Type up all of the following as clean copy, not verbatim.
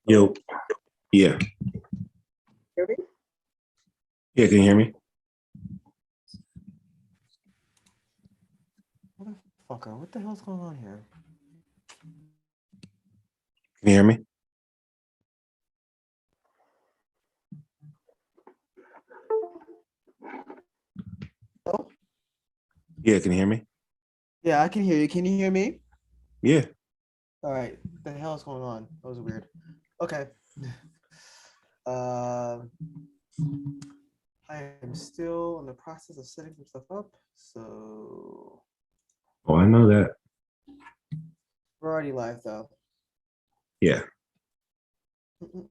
Yo, yeah, Hear me? yeah. Can you hear me? Motherfucker, what the hell's going on here? Can you hear me? Oh, Yeah, can you hear me? yeah, I can hear you. Can you hear me? Yeah. All right. What the hell is going on? That was weird. Okay. Um, I am still in the process of setting some stuff up. So Oh, I know that. we're already live though. Yeah. You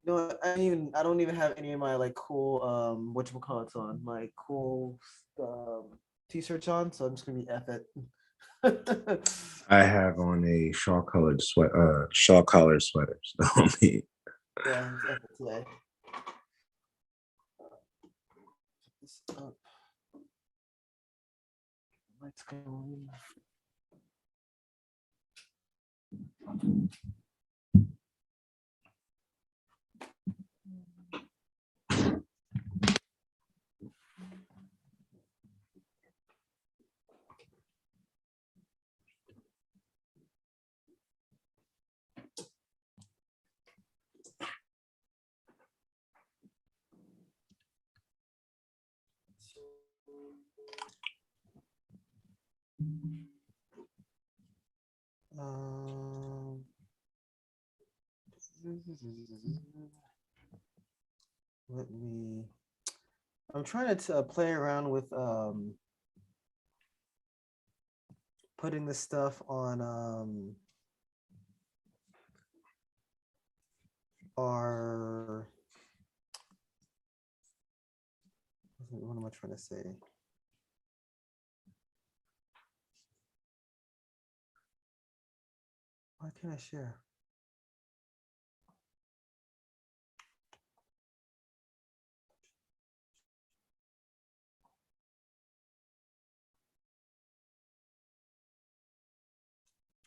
know what? I don't even have any of my like cool whatchamacallits on. My cool t-shirts on, so I'm just gonna be F it. I have on a shawl collar sweater. So Yeah, it's F it today. Put this up. Lights going. Um, let me. I'm trying to play around with putting this stuff on our. What am I trying to say? Why can't I share?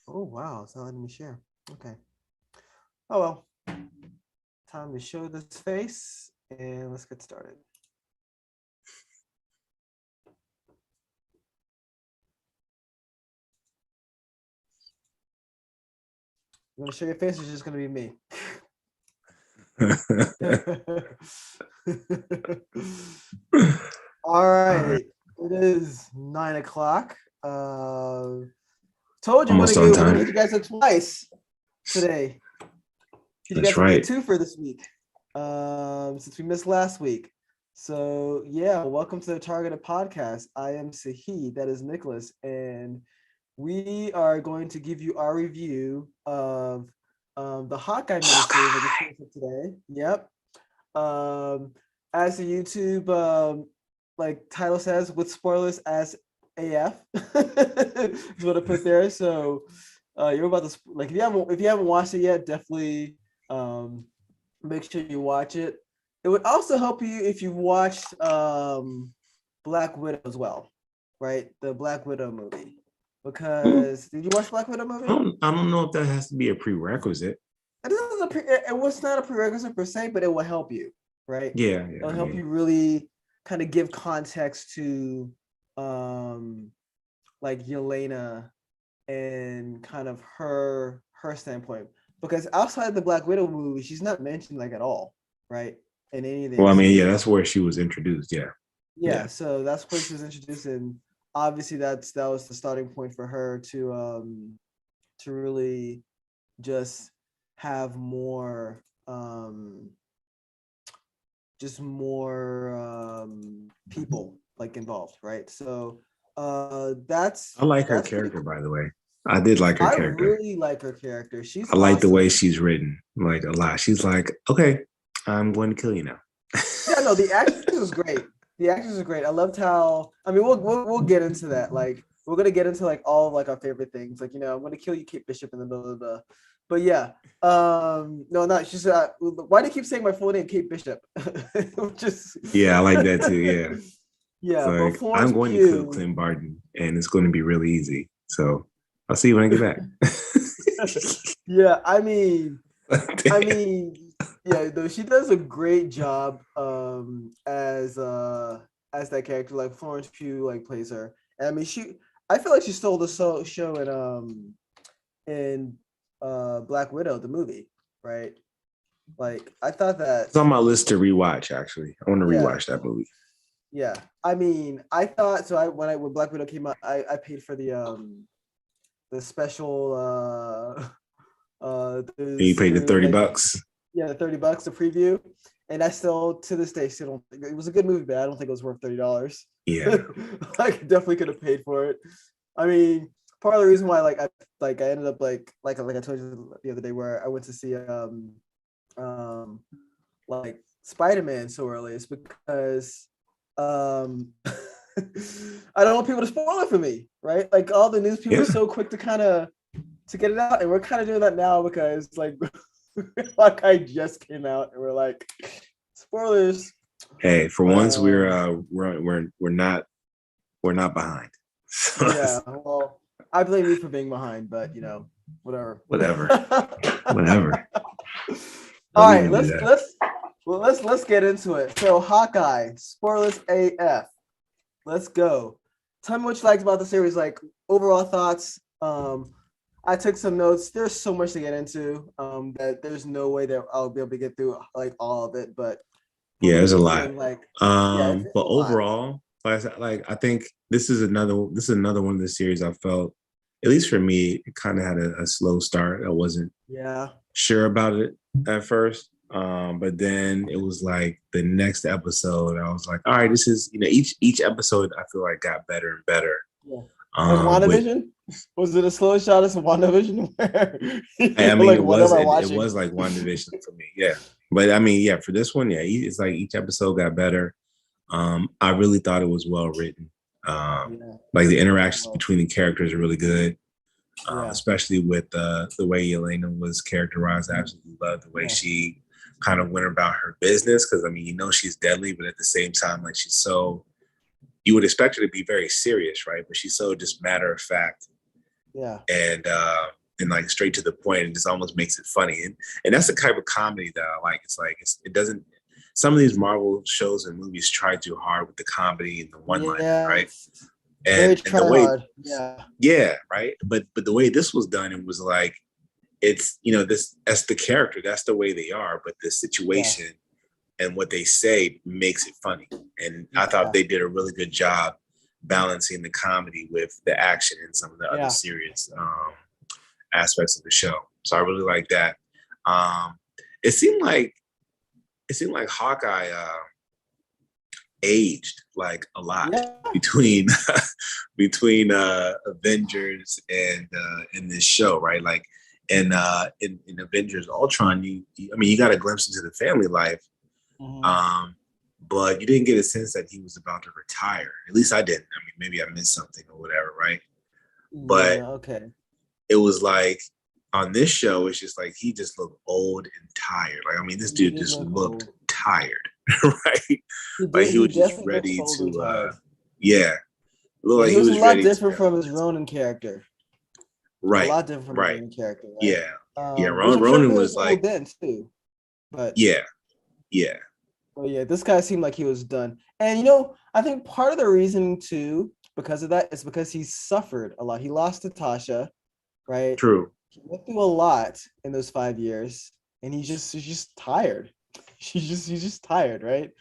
Oh wow, it's not letting me share. Okay. Oh well. Time to show this face and let's get started. You want to show your face or is it just gonna be me? All right. It is 9 o'clock. Told you almost on we're gonna time. hit you guys up twice today. Hit you That's guys up with a right. two for this week. Since we missed last week. So yeah, welcome to the Targeted Podcast. I am Sahid, that is Nicholas, and we are going to give you our review of the Hawkeye miniseries that we posted today. Yep. As the YouTube like title says, with spoilers as AF is what I put there. So you're about to like if you haven't watched it yet, definitely make sure you watch it. It would also help you if you watched Black Widow as well, right? The Black Widow movie. Because did you watch Black Widow movie? I don't know if that has to be a prerequisite. It was not a prerequisite per se, but it will help you, right? Yeah, yeah. It'll help you really kind of give context to like Yelena and kind of her standpoint. Because outside the Black Widow movie, she's not mentioned like at all, right? In any of the Well, I mean, MCU. yeah, that's where she was introduced. Yeah. Yeah, so that's where she was introduced, and obviously that was the starting point for her to really just have more just more people like involved, right? So I like her that's pretty character, cool. by the way. I did like her I character. really like her character. She's I like the way awesome. she's written, like a lot. She's like, okay, I'm going to kill you now. Yeah, no, the actress was great. The actress was great. I loved how. I mean, we'll get into that. Like, we're gonna get into like all of like our favorite things. Like, I'm gonna kill you, Kate Bishop, in the middle of the. But yeah, no, not she's. Why do you keep saying my full name, Kate Bishop? Just. Yeah, I like that too. Yeah. It's Yeah, but like Florence I'm going to kill Pugh. Clint Barton, and it's going to be really easy. So I'll see you when I get back. Yeah, yeah, though she does a great job as that character. Like Florence Pugh like plays her. And I mean I feel like she stole the show in Black Widow, the movie, right? Like I thought that, It's on my list to rewatch. Actually, I want to yeah, rewatch that movie. yeah. I mean, I thought so. When Black Widow came out, I paid for the special And you paid the there's like, $30. yeah, $30 to preview, and I still to this day still don't think it was a good movie, but I don't think it was worth $30. Yeah. I definitely could have paid for it. I mean, part of the reason why I ended up like I told you the other day where I went to see um like Spider-Man so early is because I don't want people to spoil it for me, right? Like all the news people Yeah. are so quick to kind of to get it out, and we're kind of doing that now because like Hawkeye just came out, and we're like, spoilers. Hey, for once Um, we're not behind. yeah, well, I blame you for being behind, but you know, whatever. Whatever. Whatever. All Don't right, even do that. let's get into it. So Hawkeye, spoilers AF. Let's go. Tell me what you liked about the series, like overall thoughts. I took some notes. There's so much to get into that there's no way that I'll be able to get through like all of it. But for Yeah, there's a me, lot. and like, yeah, it's But a lot. overall, I think this is another one of the series I felt, at least for me, it kind of had a slow start. I wasn't Yeah, sure about it at first. But then it was like the next episode, I was like, all right, this is, each episode I feel like got better and better. yeah. Like With WandaVision, was it a slow shot as WandaVision where I mean, like what am I it watching? was like WandaVision for me, yeah. But I mean, yeah, for this one, yeah, it's like each episode got better. I really thought it was well written. Yeah, Like the interactions well, between the characters are really good, yeah, especially with the way Elena was characterized. I absolutely love the way yeah, she kind of went about her business because I mean, she's deadly, but at the same time, like she's so you would expect her to be very serious, right? But she's so just matter of fact yeah, and like straight to the point, and just almost makes it funny. And that's the type of comedy that I like. It's like it doesn't. Some of these Marvel shows and movies try too hard with the comedy and the one-liners, yeah. right? Very And the try way, hard. Yeah, yeah, right. But the way this was done, it was like it's this that's the character, that's the way they are, but the yeah, situation and what they say makes it funny. And I thought yeah, they did a really good job balancing the comedy with the action and some of the other yeah. serious aspects of the show. So I really like that. Um, it seemed like Hawkeye aged like a lot Yeah, between between Avengers and this show, right? Like in Avengers Ultron, you got a glimpse into the family life, mhm. um, but you didn't get a sense that he was about to retire. At least I didn't. I mean, maybe I missed something or whatever, right? But Yeah, okay. it was like on this show, it's just like he just looked old and tired. Like, I mean, this He dude did just look looked old. tired, right? He Like did. he He was just definitely looks ready old and to, tired. yeah, looked Yeah, like he he was a was lot ready to, different from his Ronin character. A right, lot different from his right, Ronin character, right? yeah, yeah. Which I'm sure he Ronan was was old like, then too. But yeah, yeah, yeah, this guy seemed like he was done. And you know, I think part of the reason too, because of that, is because he suffered a lot. He lost to Tasha, right? true, He went through a lot in those 5 years, and he's just tired. He's just tired, right?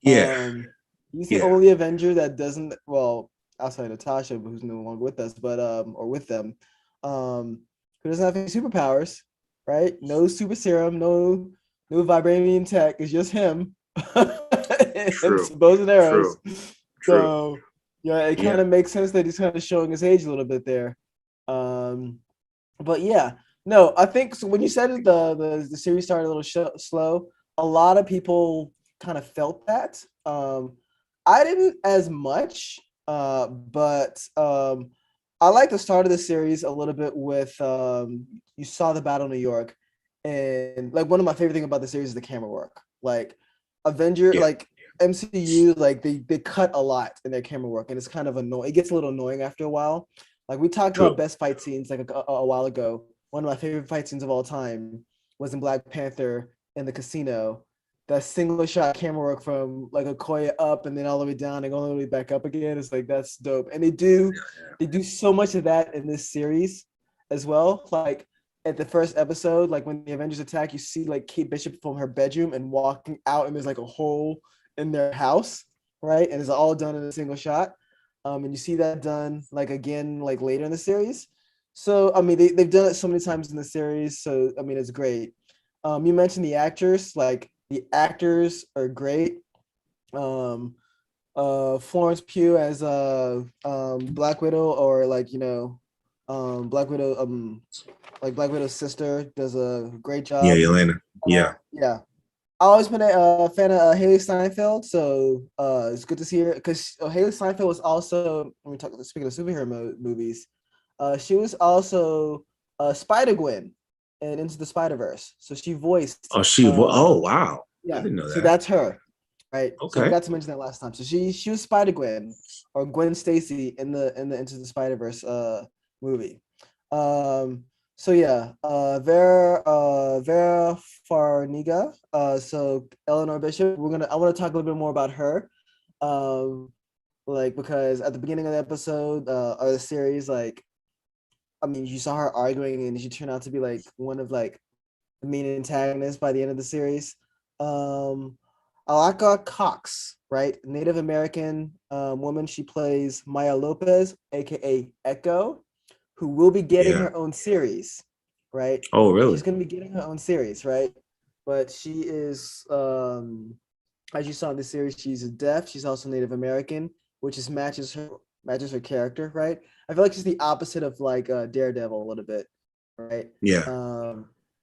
yeah, Um, he's the yeah, only Avenger that doesn't, well, outside of Tasha, who's no longer with us, but or with them, who doesn't have any superpowers, right? No super serum, no vibranium tech. It's just him and true, some bows and arrows. true, true, So yeah, it kind yeah, of makes sense that he's kind of showing his age a little bit there. Um, but yeah, no, I think so when you said it, the series started a little slow. A lot of people kind of felt that. I didn't as much, but I like the start of the series a little bit with you saw the Battle of New York, and like one of my favorite thing about the series is the camera work. Like Avenger, yeah, like MCU, like they cut a lot in their camera work, and it's kind of annoying. It gets a little annoying after a while. Like we talked about true, best fight scenes like a while ago. one of my favorite fight scenes of all time was in Black Panther in the casino. That single shot camera work from like Okoye up and then all the way down and all the way back up again. It's like, that's dope. And they do so much of that in this series as well. Like at the first episode, like when the Avengers attack, you see like Kate Bishop from her bedroom and walking out, and there's like a hole in their house, right? And it's all done in a single shot. And you see that done like again, like later in the series. So, I mean, they've done it so many times in the series. So, I mean, it's great. You mentioned the actors, like the actors are great. Florence Pugh as Black Widow, or like, Black Widow, like Black Widow's sister, does a great job. Yeah, Elena. Yeah. Yeah. I always been a fan of Haley Steinfeld, so it's good to see her, because Haley Steinfeld was also, speaking of superhero movies, she was also Spider-Gwen and Into the Spider-Verse. So she voiced. Oh, wow. Yeah, I didn't know that. So that's her, right? Okay. So I forgot to mention that last time. So she was Spider-Gwen, or Gwen Stacy in the Into the Spider-Verse movie. So yeah, Vera Farmiga. So Eleanor Bishop. I want to talk a little bit more about her. Like, because at the beginning of the episode or the series, like, I mean, you saw her arguing, and she turned out to be like one of like the main antagonists by the end of the series. Alaka Cox, right? Native American woman. She plays Maya Lopez, aka Echo, who will be getting her own series, right? Oh, really? She's going to be getting her own series, right? But she is, as you saw in the series, she's deaf. She's also Native American, which is matches her character, right? I feel like she's the opposite of like Daredevil a little bit, right? Yeah.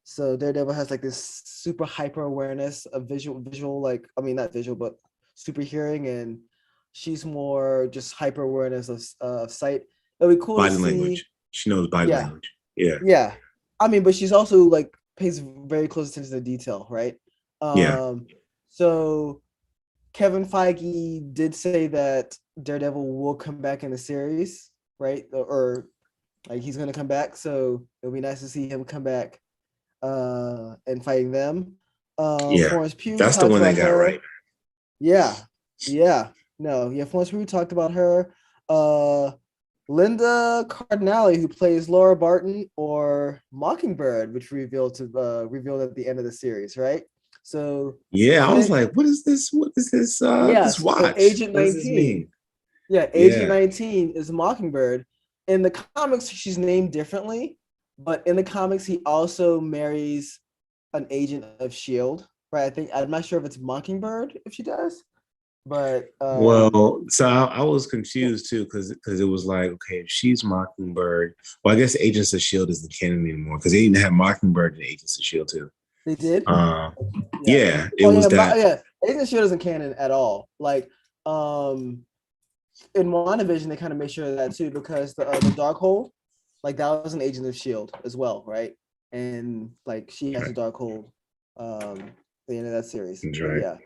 So Daredevil has like this super hyper awareness of visual, like, I mean, not visual, but super hearing, and she's more just hyper awareness of sight. It'll be cool body to see. Language. She knows body language. Yeah. Yeah. I mean, but she's also like pays very close attention to detail, right? So Kevin Feige did say that Daredevil will come back in the series, right? Or like he's gonna come back. So it'll be nice to see him come back and fighting them. Florence Pugh. That's the one they got right. Yeah. Florence Pugh talked about her. Linda Cardinale, who plays Laura Barton or Mockingbird, which revealed at the end of the series, right? So I was like, what is this? What is this? This watch? So Agent 19. Agent 19 is Mockingbird. In the comics, she's named differently, but in the comics, he also marries an agent of S.H.I.E.L.D., right? I'm not sure if it's Mockingbird if she does. But so I was confused too, because it was like, okay, if she's Mockingbird, well, I guess Agents of S.H.I.E.L.D. isn't canon anymore, because they didn't have Mockingbird in Agents of S.H.I.E.L.D. too. They did. It was that. Agents of S.H.I.E.L.D. isn't canon at all. Like in WandaVision, they kind of make sure of that too, because the Darkhold, like that was an Agent of S.H.I.E.L.D. as well, right? And like she has a Darkhold at the end of that series. That's right. Yeah.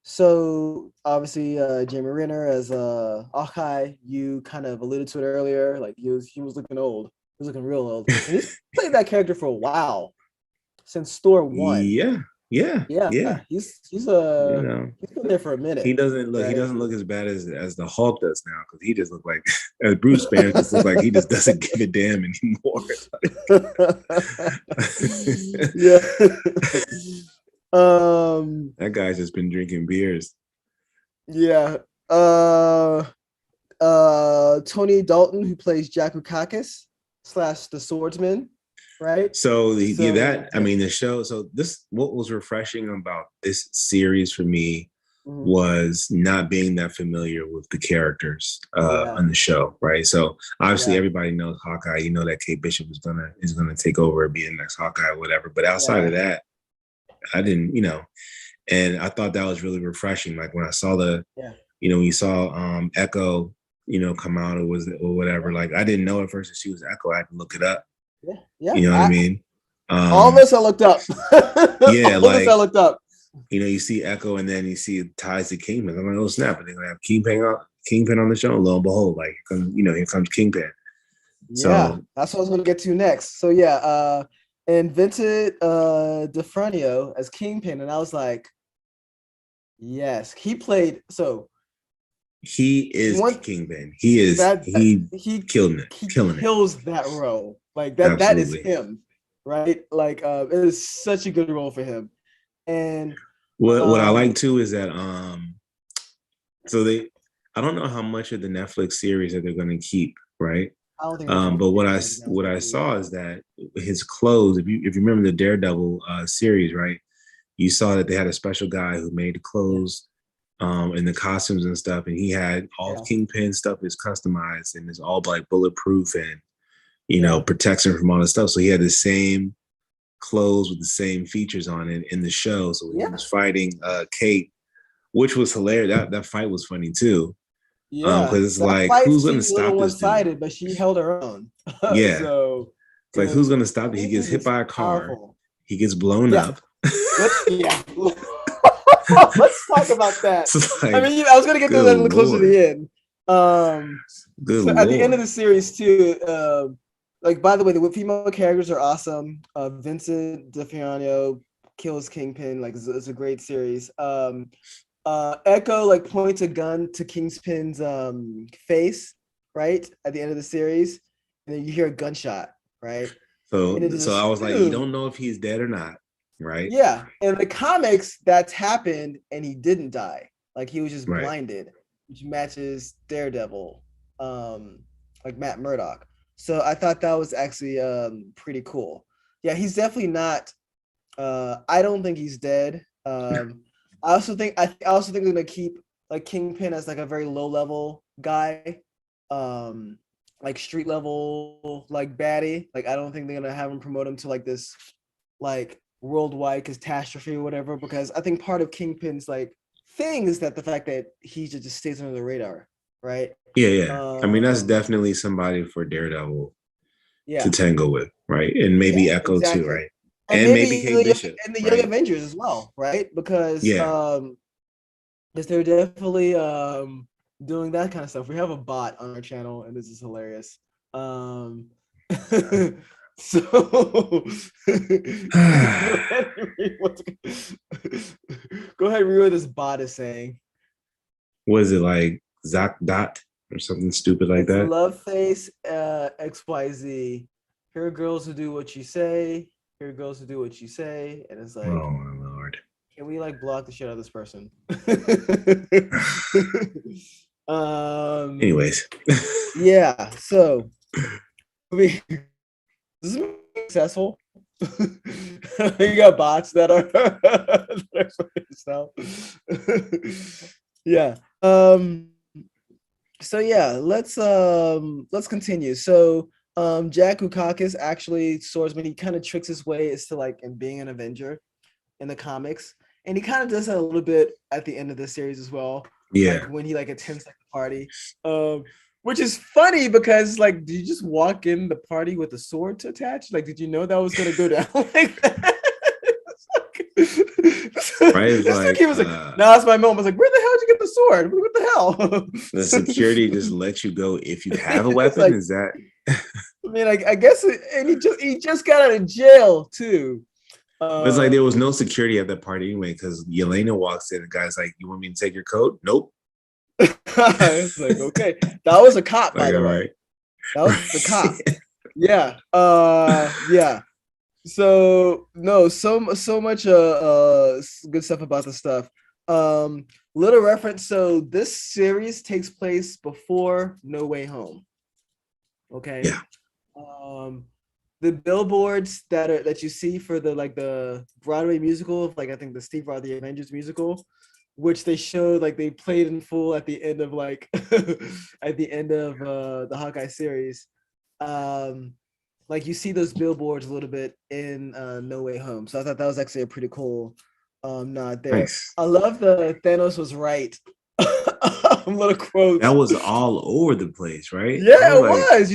So obviously Jeremy Renner as Hawkeye, you kind of alluded to it earlier, like he was looking old. He was looking real old. And he's played that character for a while, since Thor 1. Yeah. He's been there for a minute. He doesn't look as bad as the Hulk does now, because he just looked like, as Bruce Banner just looks like he just doesn't give a damn anymore. That guy's just been drinking beers. Tony Dalton, who plays Jack Ukakis / the Swordsman, right? So I mean, the show. So what was refreshing about this series for me was not being that familiar with the characters on the show, right? So obviously everybody knows Hawkeye. You know that Kate Bishop is gonna take over and be the next Hawkeye or whatever. But outside of that, I didn't, and I thought that was really refreshing. Like when I saw when you saw Echo, come out or whatever. Like I didn't know at first that she was Echo. I had to look it up. You know what I mean? All this I looked up. I looked up. You see Echo, and then you see ties to Kingpin. I'm like, oh snap! They're gonna have Kingpin on the show. And lo and behold, like here comes Kingpin. Yeah, So that's what I was going to get to next. So yeah, and Vincent D'Onofrio as Kingpin, and I was like, yes, he played. So he is one Kingpin. that He killing it, he killing it. kills that role. Like that is Absolutely. him, right? Like it is such a good role for him. And What I um like too is that so they I don't know how much of the Netflix series that they're going to keep, right? I don't think there's any But what Netflix I series. saw is that his clothes, if you remember the Daredevil series, right? You saw that they had a special guy who made the Yeah, clothes and the costumes and stuff, and he had all yeah, Kingpin stuff is customized and it's all like bulletproof and yeah, protection from all the stuff. So he had the same clothes with the same features on it in the show. So he yeah, was fighting Kate, which was hilarious. That fight was funny too. yeah. Because it's That like, fight who's gonna seemed a little stop this dude? one-sided, but she held her own. Yeah. So, It's like, who's because gonna stop it? He gets Kingpin hit is by a car, powerful. he gets blown Yeah, up. yeah. Let's talk about that. It's I like, mean, I was gonna get to good that a little closer to lord. the end. Good So at the end of lord. the series too, like by the way, the female characters are awesome. Vincent D'Onofrio kills Kingpin, like it's a great series. Echo like points a gun to Kingpin's face, right at the end of the series, and then you hear a gunshot, right, and it So is I was like, you don't assumed, know if he's dead or not, right? yeah. In the comics, that's happened, and he didn't die. Like he was just Right. blinded, which matches Daredevil, like Matt Murdock. So I thought that was actually pretty cool. Yeah, he's definitely not. I don't think he's dead. I also think they're gonna keep like Kingpin as like a very low level guy, um, like street level like baddie. Like I don't think they're gonna have him promote him to like this like worldwide catastrophe or whatever. Because I think part of Kingpin's like thing is that the fact that he just stays under the radar, right? Yeah, yeah. I mean, that's Um, definitely somebody for Daredevil to yeah, tangle with, right? And maybe yeah, Echo too, exactly. right? And And maybe maybe Kate Bishop, the Young right? Avengers as well, right? Yeah. Because they're definitely doing that kind of stuff. We have a bot on our channel, and this is hilarious. Um, so go ahead and read go ahead and read what this bot is saying. Was it like Zach Dot or something stupid like It's that? Love Face XYZ. Here are girls who do what you say. Here are girls who do what you say, and it's like, Oh my lord. can we like block the shit out of this person? um, Anyways. yeah. So, I mean, this is successful. You got bots that are, yeah. So yeah, let's continue. So Jack Ukakis actually swordsman, he kind of tricks his way as to like in being an Avenger in the comics. And he kind of does that a little bit at the end of the series as well. Like Yeah. when he like attends like the party. Which is funny because like, did you just walk in the party with a sword to attach? Like, did you know that was gonna go down like that? Right? It's This like kid was like, "Nah, it's my moment." I was like, "Where the hell did you get the sword? What the the hell?" security just lets you go if you have a It's weapon. like, Is that I mean, I guess, and he just got out of jail too. it's like there was Um, no security at that party anyway, because Yelena walks in, the guy's like, you want me to take your coat? Nope. it's like, okay, that was a cop, by Like, the all way. right. That was a cop. Yeah. Yeah. So no, so much good stuff about the stuff. Little reference. So this series takes place before No Way Home. Okay. Yeah. Um, the billboards that you see for the Broadway musical of like I think the Steve Rogers the Avengers musical, which they showed like they played in full at the end of like at the end of the Hawkeye series. Um, like you see those billboards a little bit in No Way Home. So I thought that was actually a pretty cool nod there. Nice. I love the Thanos was right. Little That quotes. was all over the place, right? I Yeah, was it like, was.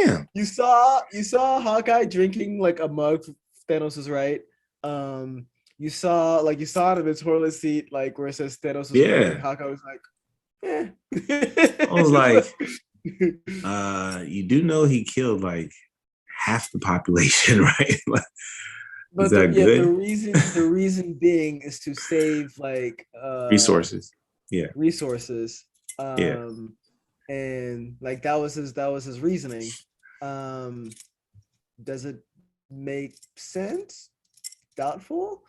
damn. You saw Hawkeye drinking like a mug. Thanos was right. Um, you saw it in the toilet seat, like where it says Thanos was right, and Yeah. Hawkeye was like, eh. I was like, You do know he killed like half the population, right? Like, is But that good? the reason being is to save like Resources. Yeah. resources. Yeah. And like that was his reasoning. Um does it make sense? Doubtful.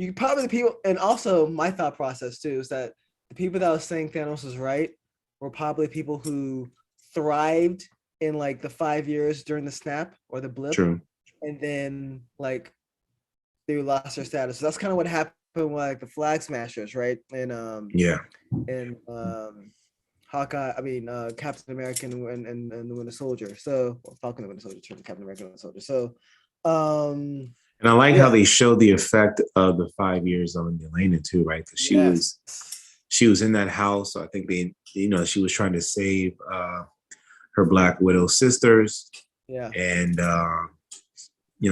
You probably the people, and also my thought process too is that the people that was saying Thanos was right were probably people who thrived in like the 5 years during the snap or the blip, True. and then like they lost their status. So that's kind of what happened with like the Flag Smashers, right? Yeah. And Hawkeye, I mean Captain America and the Winter Soldier. So Falcon and the Winter Soldier, Captain America and the Winter Soldier. So And I like how yeah, they show the effect of the 5 years on Elena too, right? Because yes, she was in that house. So I think she was trying to save her Black Widow sisters, yeah, and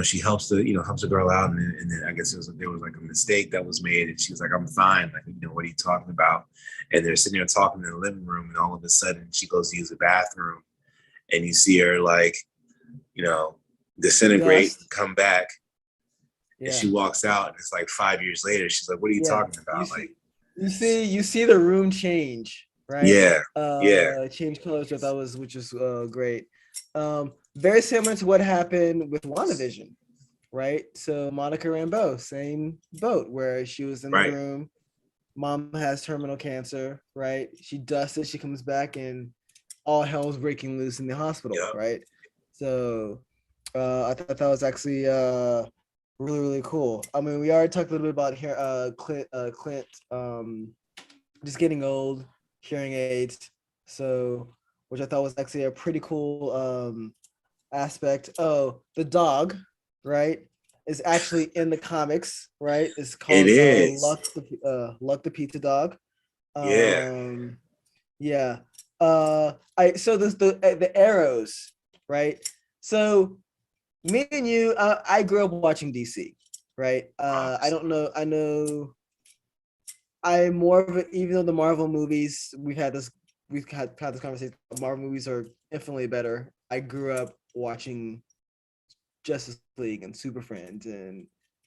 she helps the girl out, and then I guess there was like a mistake that was made, and she was like, "I'm fine." Like, what are you talking about? And they're sitting there talking in the living room, and all of a sudden she goes to use the bathroom, and you see her like, disintegrate, dust, come back, and yeah, she walks out, and it's like 5 years later. She's like, "What are you yeah. talking about?" Like, You see the room change, right? yeah, yeah, Change colors, which is great. Very similar to what happened with WandaVision, right? So Monica Rambeau, same boat, where she was in the right, room. Mom has terminal cancer, right? She dusted, she comes back, and all hell's breaking loose in the hospital, yep, right? So I thought that was actually really really cool. I mean, we already talked a little bit about here Clint just getting old, hearing aids. So which I thought was actually a pretty cool aspect. Oh, the dog, right, is actually in the comics, right? It's it called is, Luck the Pizza Dog. yeah, Um, yeah. I so the arrows, right? So me and you, I grew up watching DC, right? I don't know. I know I'm more of a, even though the Marvel movies we've had this conversation. Marvel movies are infinitely better. I grew up watching Justice League and Super Friends and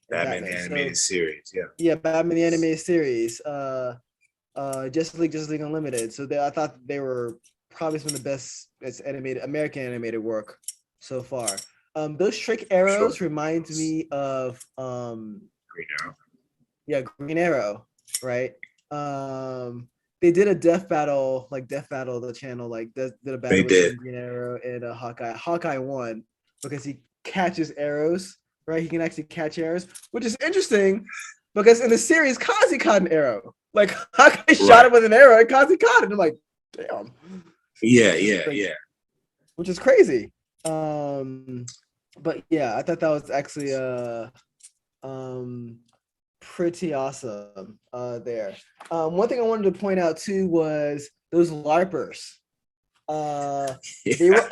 Batman Batman. So animated series, yeah, yeah, Batman the animated series, Justice League Unlimited. So I thought they were probably some of the best American animated work so far. Those trick for sure. arrows remind me of Green Arrow. yeah, Green Arrow, right? They did a death battle, the channel, like did a They battle did. between Green Arrow and Hawkeye. Hawkeye won because he catches arrows, right? He can actually catch arrows, which is interesting because in the series, Kazi caught an arrow. Like Hawkeye shot Right. him with an arrow, and Kazi caught it. I'm like, damn. Yeah, Which is yeah, like, yeah. which is crazy. But yeah, I thought that was actually um pretty awesome there. One thing I wanted to point out too was those LARPers. They Yeah, were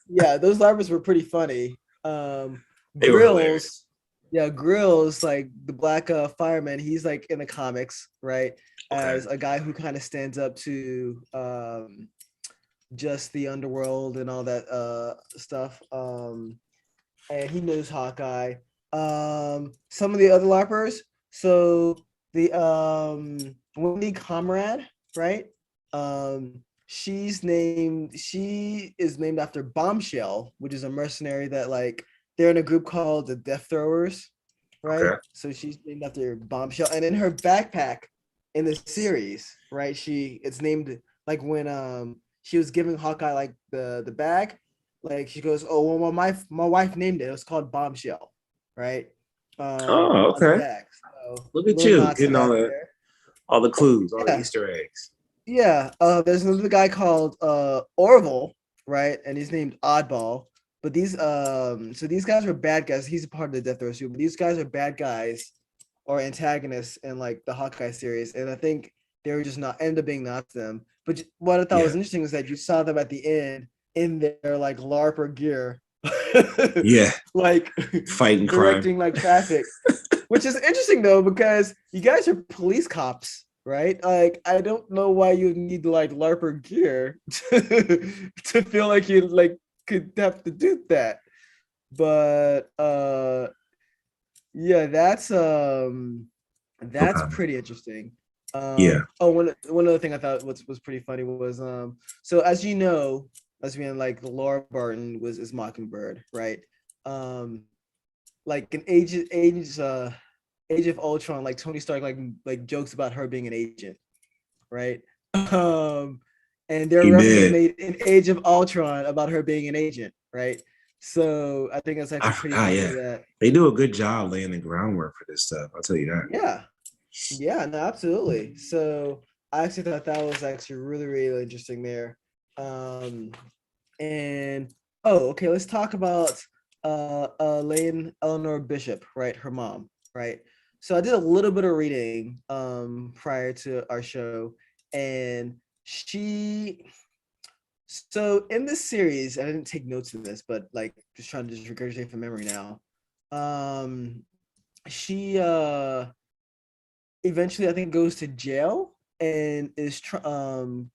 yeah, those LARPers were pretty funny. they were hilarious. Grills, yeah, Grills, like the black fireman, he's like in the comics, right? Okay. As a guy who kind of stands up to just the underworld and all that stuff. And he knows Hawkeye. Some of the other LARPers, so the Wendy Comrade, right? She is named after Bombshell, which is a mercenary that like they're in a group called the Death Throwers, right? Okay. So she's named after Bombshell, and in her backpack in the series, right? It's named like when she was giving Hawkeye like the bag, like she goes, "Oh well, my wife named it. It was called Bombshell," right? Oh, On the okay. back. So Look at little you nod to getting that there. all the clues, all the Yeah, Easter eggs. yeah. There's another guy called Orville, right? And he's named Oddball. But so these guys are bad guys. He's a part of the Death Row too, but these guys are bad guys or antagonists in like the Hawkeye series. And I think they were just not end up being not them. But what I thought Yeah, was interesting was that you saw them at the end in their like LARPer gear, yeah. like Fighting crime. directing like traffic, which is interesting though because you guys are police cops, right? Like, I don't know why you need like LARPer gear to feel like you like could have to do that. But yeah, that's Okay. pretty interesting. Yeah. Oh, one other thing I thought was pretty funny was so as you know, as being like Laura Barton was is Mockingbird, right? Um, like an Age of Ultron, like Tony Stark like jokes about her being an agent, right? Um, and there are He references did. made in Age of Ultron about her being an agent, right? So I think that's I actually pretty forgot. funny Yeah, that they do a good job laying the groundwork for this stuff. I'll tell you that. yeah, yeah, no, absolutely. So I actually thought that was actually really, really interesting there. Um, and oh, okay, let's talk about Lane Eleanor Bishop, right? Her mom, right? So I did a little bit of reading prior to our show, and she so in this series, I didn't take notes in this, but like just trying to just regurgitate from memory now. Um, she eventually I think goes to jail and is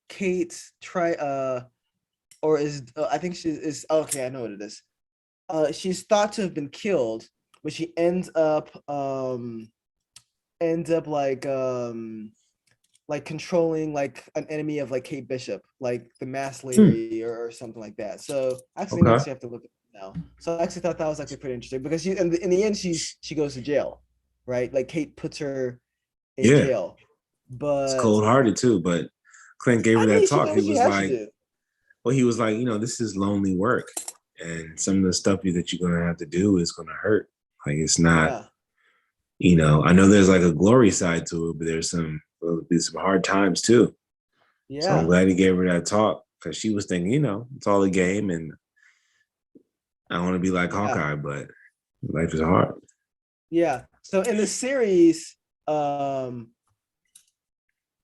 Kate try or is I think she is okay, I know what it is. She's thought to have been killed, but she ends up like controlling like an enemy of like Kate Bishop, like the mass Hmm. lady or something like that. So actually, I Okay. actually have to look at it now. So I actually thought that was actually pretty interesting because in the end she goes to jail, right? Like Kate puts her in Yeah, jail, it's but cold hearted too. But Clint gave I her that mean she talk. did He what she was has to like, do. well, he was like, this is lonely work, and some of the stuff that you're gonna have to do is gonna hurt. Like it's not, Yeah, I know there's like a glory side to it, but there'll be some hard times too. So I'm yeah, glad he gave her that talk because she was thinking, it's all a game, and I want to be like yeah, Hawkeye, but life is hard. yeah. So in the series, um,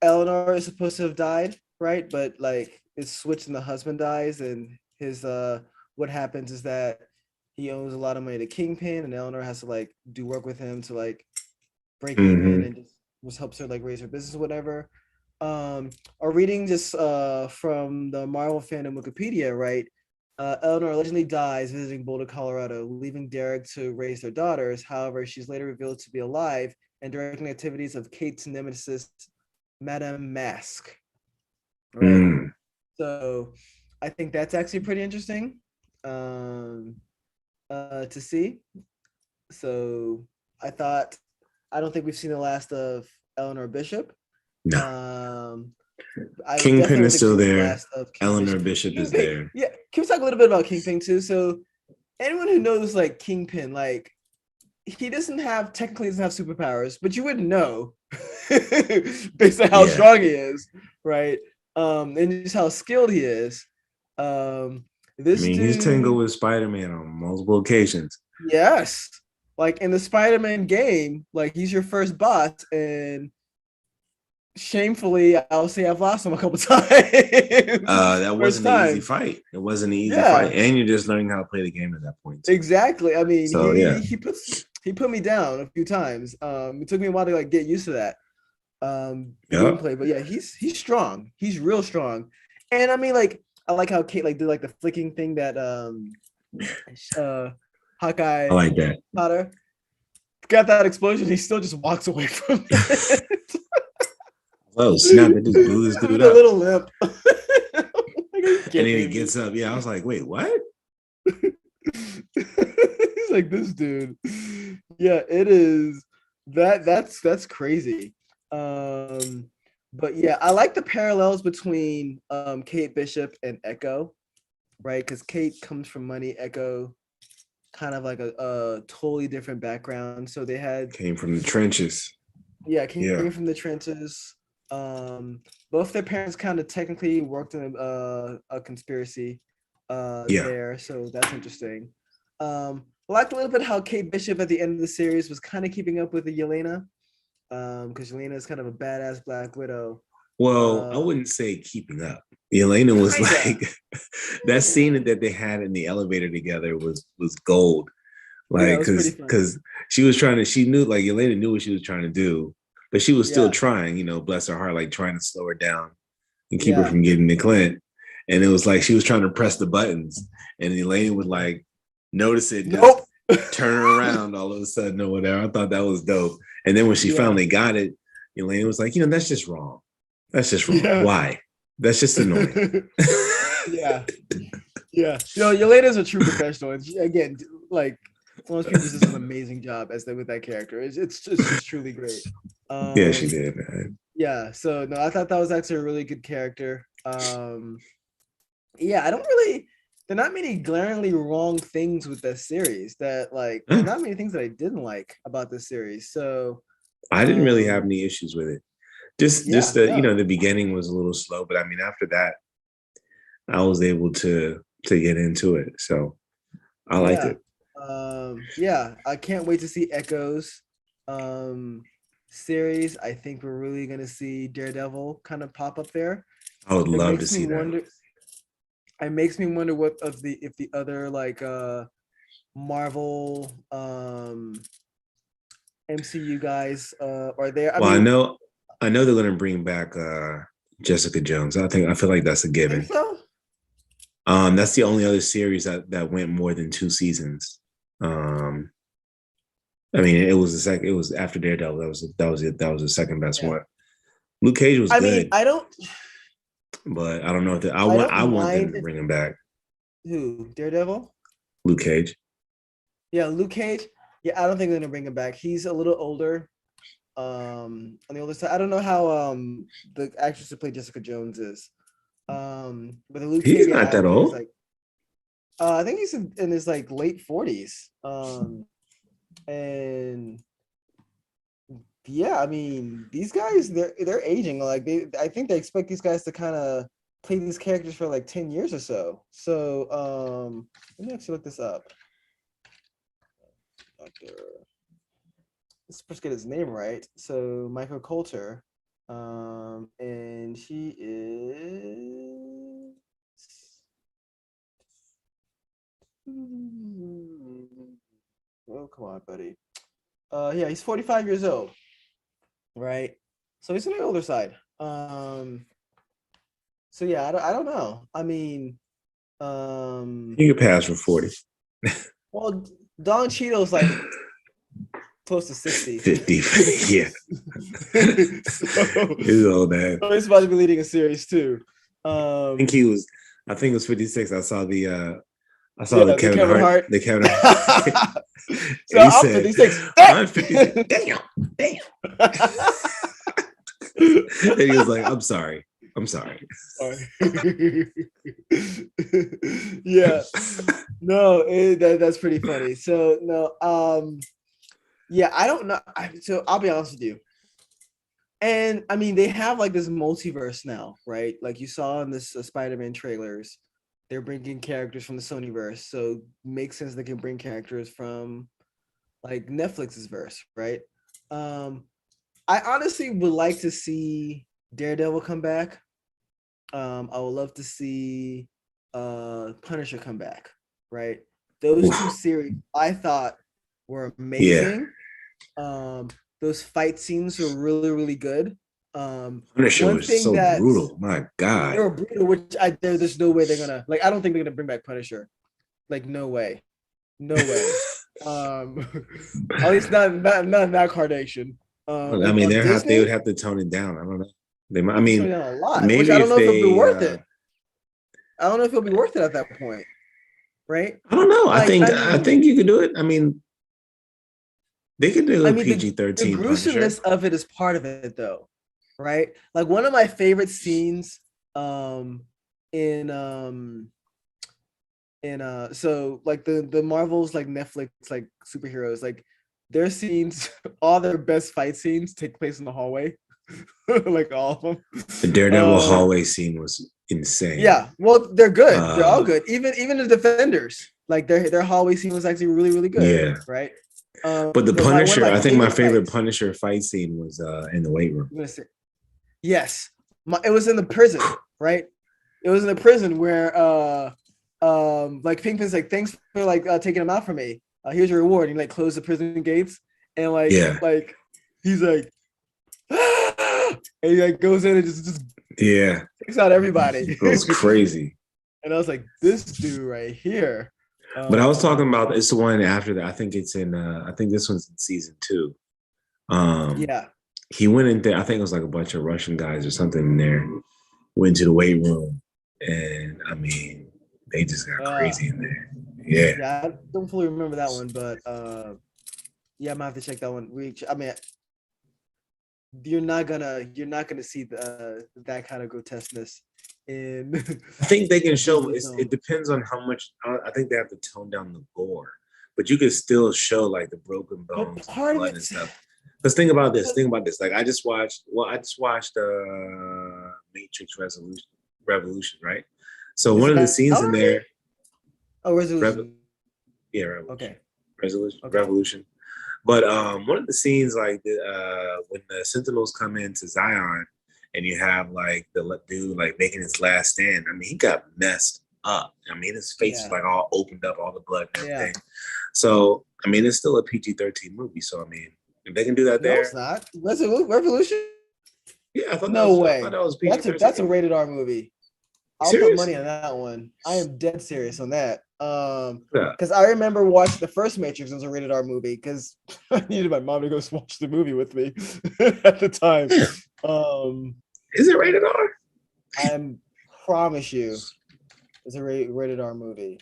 Eleanor is supposed to have died, right? But like it's switched and the husband dies, and his what happens is that he owes a lot of money to Kingpin, and Eleanor has to like do work with him to like break even Hmm. and just helps her like raise her business or whatever. Or reading just from the Marvel fandom Wikipedia, right? Eleanor allegedly dies visiting Boulder, Colorado, leaving Derek to raise their daughters. However, she's later revealed to be alive and directing activities of Kate's nemesis, Madame Mask. Right. Mm. So I think that's actually pretty interesting to see. So I thought I don't think we've seen the last of Eleanor Bishop. No, Um, I definitely Kingpin don't is think we've still seen the there. last of King Eleanor Bishop. Bishop is Kingpin, there. yeah. Can we talk a little bit about Kingpin too? So anyone who knows like Kingpin, like he technically doesn't have superpowers, but you wouldn't know based on how Yeah, strong he is, right? And just how skilled he is. Um, I this mean he's tangled dude, with Spider-Man on multiple occasions. yes, like in the Spider-Man game, like he's your first boss, and shamefully, I'll say I've lost him a couple times. That First wasn't an easy time, fight. It wasn't an easy fight, yeah, and you're just learning how to play the game at that point too. exactly. I mean, So yeah, he put me down a few times. It took me a while to like get used to that yeah. gameplay, but yeah, he's strong. He's real strong, and I mean, like I like how Kate like did like the flicking thing that uh I Hawkeye like that. taught her. Got that explosion, he still just walks away from it. Oh snap! They just blew this dude With a up, little limp. Like, are you and then he kidding me? gets up. Yeah, I was like, wait, what? He's like this dude. Yeah, it is that's crazy. Um, but yeah, I like the parallels between Kate Bishop and Echo, right? Because Kate comes from money, Echo kind of like a totally different background. So they had Came from the trenches. yeah, Yeah, came from the trenches. Both their parents kind of technically worked in a conspiracy yeah. there, so that's interesting. I liked a little bit how Kate Bishop at the end of the series was kind of keeping up with the Yelena, because Yelena is kind of a badass Black Widow. Well, I Uh, wouldn't say keeping up. Elena was Kinda. like that scene that they had in the elevator together was gold. Yeah, it Like, was pretty cause funny. cause she was trying to, she knew like Elena knew what she was trying to do, but she was still Yeah. trying, bless her heart, like trying to slow her down and keep her from getting to Clint. And it was like she was trying to press the buttons, and Elaine would like notice it, just turn her around all of a sudden or whatever. I thought that was dope. And then when she finally got it, Elaine was like, that's just wrong. That's just wrong. Yeah. Why? That's just annoying. Yeah. Yelena's a true professional. And she, again, like Florence Pugh does an amazing job with that character. It's just truly great. Yeah, she did, man. Yeah. So no, I thought that was actually a really good character. Yeah, there are not many glaringly wrong things with this series that there's not many things that I didn't like about this series. So I didn't really have any issues with it. Just the beginning was a little slow, but I mean, after that, I was able to get into it. So I liked it. I can't wait to see Echo's series. I think we're really gonna see Daredevil kind of pop up there. I would love to see that. It makes me wonder if the other Marvel MCU guys are there. I know they're gonna bring back Jessica Jones. I feel like that's a given. Think so? That's the only other series that went more than 2 seasons. I mean, it was the second. It was after Daredevil. That was it. That was the second best one. Luke Cage was good. Mean, I don't. But I don't know if I want them to bring him back. Who? Daredevil? Luke Cage. Yeah, Luke Cage. Yeah, I don't think they're gonna bring him back. He's a little older. On the older side, I don't know how the actress who played Jessica Jones is. But the Luke Cage, not that old. I think he's in his late 40s. And yeah, I mean, these guys they're aging. I think they expect these guys to kind of play these characters for 10 years or so. So let me actually look this up. Let's first get his name right. So Michael Coulter, and he is. Oh, come on, buddy. Yeah, he's 45 years old, right? So he's on the older side. So yeah, I don't know. I mean, he could pass for 40. Well, Don Cheadle's close to 60. 50, yeah. So, he's old man. So he's about to be leading a series too. I think it was 56. I saw the Kevin Hart. The Kevin Hart. So I'm 56. I'm 56. Damn. And he was like, I'm sorry. Yeah. No, that's pretty funny. So no, yeah, I don't know. So I'll be honest with you. And I mean, they have this multiverse now, right? Like you saw in this Spider-Man trailers, they're bringing characters from the Sonyverse, so makes sense they can bring characters from Netflix's verse, right? I honestly would like to see Daredevil come back. I would love to see Punisher come back, right? Those 2 series I thought were amazing. Yeah. Those fight scenes were really, really good. Punisher was so brutal. My God. They were brutal, which there's no way they're gonna I don't think they're gonna bring back Punisher. No way. At least not in that carnation. I mean, they would have to tone it down. I don't know. They might. I mean, a lot, maybe I don't know if it'll be worth it. I don't know if it'll be worth it at that point, right? I don't know. I think you could do it. I mean, they could do a PG-13. The gruesomeness of it is part of it, though, right? One of my favorite scenes, so the Marvels Netflix superheroes their scenes, all their best fight scenes take place in the hallway. All of them. The Daredevil hallway scene was insane. Yeah, well, they're good. They're all good. Even the Defenders, their hallway scene was actually really, really good. Yeah, right. But the Punisher, I think my favorite Punisher fight scene was in the weight room. Yes, it was in the prison, right? It was in the prison where Kingpin's thanks for taking him out for me. Here's your reward. And he closed the prison gates and he's and he like goes in and just takes out everybody. It was crazy. And I was like, this dude right here. But I was talking about it's the one after that. I think it's in. I think this one's in season 2. Yeah. He went in there. I think it was like a bunch of Russian guys or something in there. Went to the weight room, and I mean, they just got crazy in there. Yeah. Yeah, I don't fully remember that one, but yeah, I might have to check that one. I mean, you're not gonna see that kind of grotesqueness in. I think they can show. It depends on how much. I think they have to tone down the gore, but you can still show like the broken bones, and blood and stuff. Because think about this. Like I just watched. Matrix Revolution, right? So one of the scenes in there. Oh, Resolution. Revolution. Okay. Resolution. Okay. Revolution. But one of the scenes, like when the Sentinels come into Zion, and you have like the dude like making his last stand. I mean, he got messed up. I mean, his face is like all opened up, all the blood and everything. Yeah. So I mean, it's still a PG-13 movie. So I mean, if they can do that there, it's not Revolution. Yeah, I thought no way. I thought that was PG-13. That's a rated R movie. I'll put money on that one. I am dead serious on that. Because I remember watching the first Matrix was a rated R movie because I needed my mom to go watch the movie with me at the time. Is it rated R? I promise you, it's a rated R movie.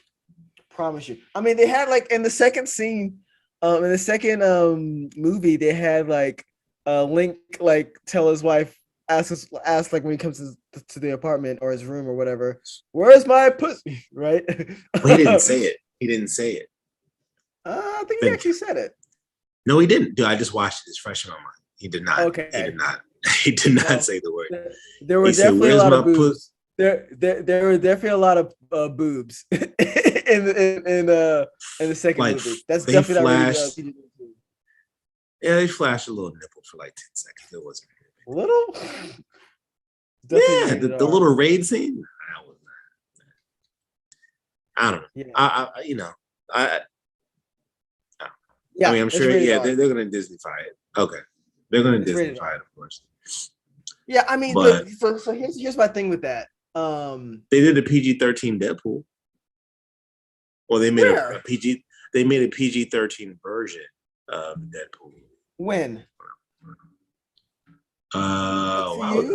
Promise you. I mean, they had like in the second scene, in the second movie, they had like Link like tell his wife, ask like when he comes to the apartment or his room or whatever, where's my pussy? Right? Well, he didn't say it. I think he actually said it. No, he didn't. Dude, I just watched it. It's fresh in my mind. He did not. Okay. He did not. He did not say the word. There were definitely a lot of boobs. There were definitely a lot of boobs in the second movie. That's definitely flashed. Yeah, they flashed a little nipple for like 10 seconds. It wasn't little. Yeah, the little raid scene. I don't know. Yeah. I mean, I'm sure. Yeah, they're going to Disney-fy it. Okay, they're going to Disney-fy it, of course. Yeah, I mean, look, so here's my thing with that. They did a PG-13 Deadpool. Well, they made a PG. They made a PG-13 version of Deadpool. When?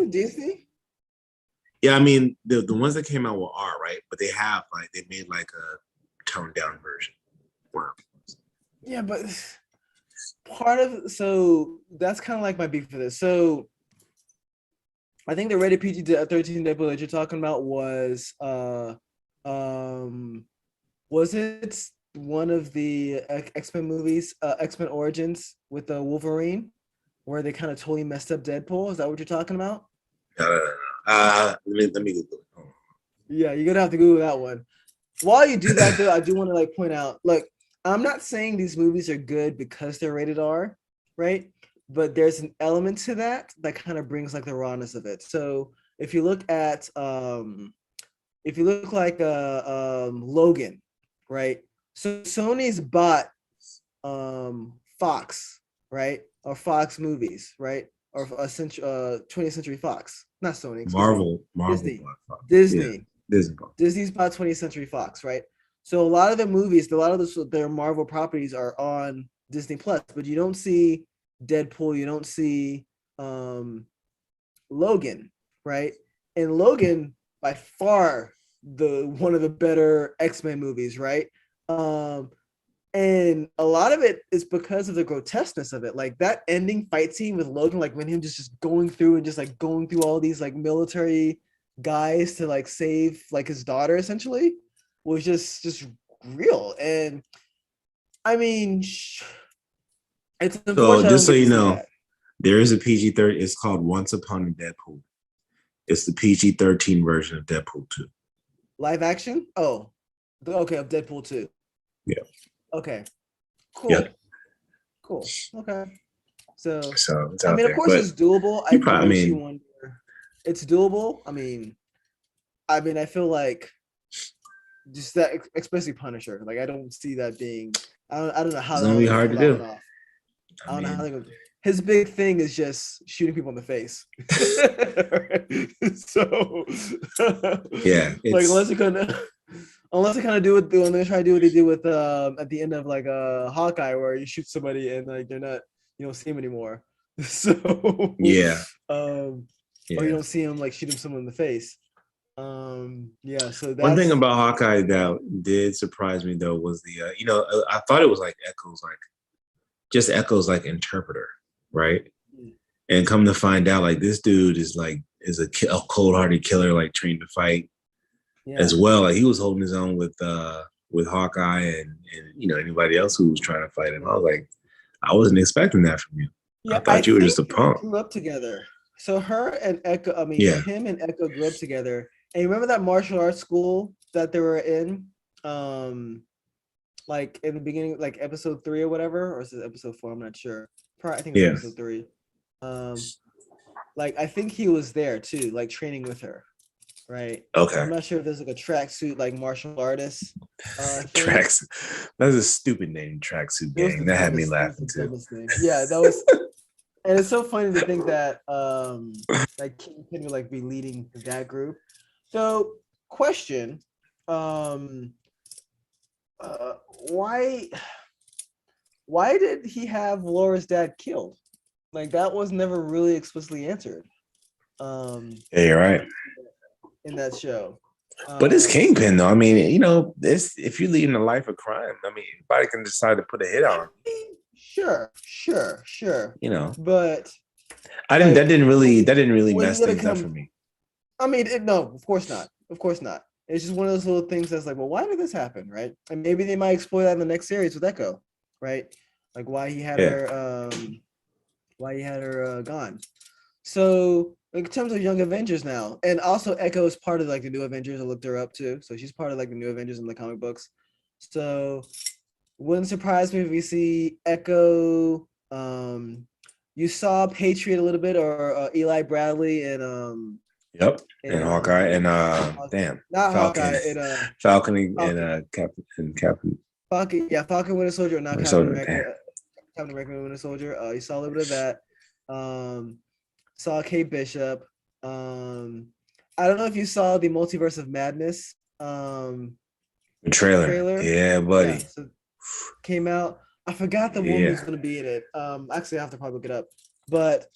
Disney? Yeah, I mean the ones that came out were R, right? But they made like a toned down version. Wow. Yeah, but so that's kind of like my beef for this. So I think the rated PG-13 Deadpool that you're talking about was it one of the X-Men movies, X-Men Origins with the Wolverine, where they kind of totally messed up Deadpool? Is that what you're talking about? Let me Google it. Yeah, you're gonna have to Google that one. While you do that, though, I do want to like point out, like, I'm not saying these movies are good because they're rated R, right? But there's an element to that kind of brings like the rawness of it. So if you look at Logan, right? So Sony's bought Fox, right? Or Fox Movies, right? Or 20th Century Fox, not Sony. Marvel, Disney. Yeah, Disney's bought 20th Century Fox, right? So a lot of the movies, their Marvel properties are on Disney Plus, but you don't see Deadpool, you don't see Logan, right? And Logan, by far, one of the better X-Men movies, right? And a lot of it is because of the grotesqueness of it. Like that ending fight scene with Logan, like when him just going through all these like military guys to like save like his daughter, essentially, was just real. And I mean, it's unfortunate. So just so you know, there is a PG-13. It's called Once Upon a Deadpool. It's the PG-13 version of Deadpool 2. Live action? Oh, okay, of Deadpool 2. Yeah. Okay. Cool. Yeah. Cool. Okay. So it's I mean, of course, it's doable. It's doable. I feel like just that, especially Punisher. Like, I don't see that being. I don't know how. It's gonna be hard to do. I don't know how they're gonna. his big thing is just shooting people in the face. So Yeah, like unless they kind of do what when they try to do what they do with at the end of like Hawkeye, where you shoot somebody and like they're not, you don't see him anymore. So yeah, or you yeah. don't see him like shooting someone in the face. Yeah, so One thing that's about Hawkeye that did surprise me though was I thought it was like Echo's like interpreter, right? And come to find out, like this dude is a cold-hearted killer, like trained to fight as well. Like he was holding his own with Hawkeye and anybody else who was trying to fight him. I was like, I wasn't expecting that from you. yeah, I I thought you were think just a they punk. grew up together. So her and Echo, I mean, Yeah, him and Echo grew up together. And you remember that martial arts school that they were in? Like in the beginning, like episode 3 or whatever, or is it episode 4? I'm not sure. Probably, I think it's yeah. episode 3. Like I think he was there too, like training with her, right? Okay. I'm not sure if there's like a tracksuit like martial artist thing. Tracks. That's a stupid name, Tracksuit It was the Gang. That had me dumbest, it was laughing the too. dumbest name. Yeah, that was, and it's so funny to think that like Kingpin would like be leading that group. So, question, um, uh, why did he have Laura's dad killed? Like that was never really explicitly answered. Yeah, you're right. In that show. But it's Kingpin though. I mean, this if you're leading a life of crime, I mean, anybody can decide to put a hit on. Sure. But That didn't really when mess you gotta things up for me. I mean, no, of course not. Of course not. It's just one of those little things that's like, well, why did this happen, right? And maybe they might explore that in the next series with Echo, right? Like why he had her gone. So like in terms of Young Avengers now, and also Echo is part of like the New Avengers. I looked her up too, so she's part of like the New Avengers in the comic books. So wouldn't surprise me if we see Echo. You saw Patriot a little bit, or Eli Bradley and Yep, and Hawkeye and not Falcon, Hawkeye and Falcon Falcon. and Captain. Falcon Winter Soldier, not Winter Captain Soldier, America. Captain America Winter Soldier. You saw a little bit of that. Saw Kate Bishop. I don't know if you saw the Multiverse of Madness. The trailer. Yeah, buddy. Yeah, so came out. I forgot the woman who's gonna be in it. Actually I have to probably look it up. But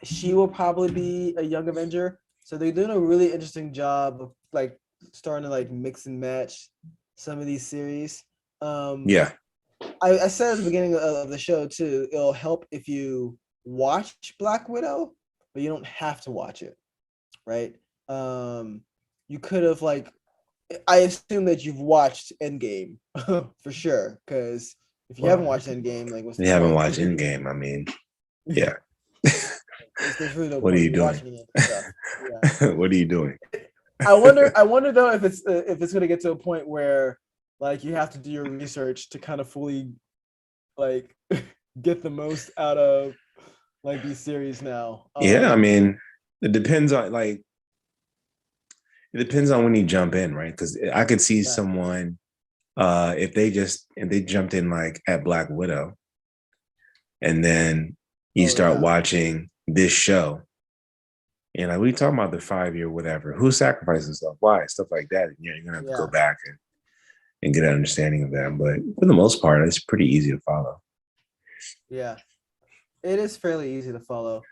she will probably be a Young Avenger. So they're doing a really interesting job of like starting to like mix and match some of these series. Yeah. I said at the beginning of the show too, it'll help if you watch Black Widow, but you don't have to watch it, right? You could have like, I assume that you've watched Endgame for sure, because if you haven't watched Endgame, like what's you haven't watched Endgame, I mean, yeah. There's really no what are you doing? Yeah. What are you doing? I wonder though if it's gonna get to a point where like you have to do your research to kind of fully like get the most out of like these series now. Yeah, I mean, it depends on when you jump in, right? Because I could see someone if they jumped in like at Black Widow, and then you start watching this show, and like we talking about the 5-year whatever, who sacrificed himself, why, stuff like that. And you're gonna have to go back and get an understanding of that. But for the most part, it's pretty easy to follow. Yeah, it is fairly easy to follow.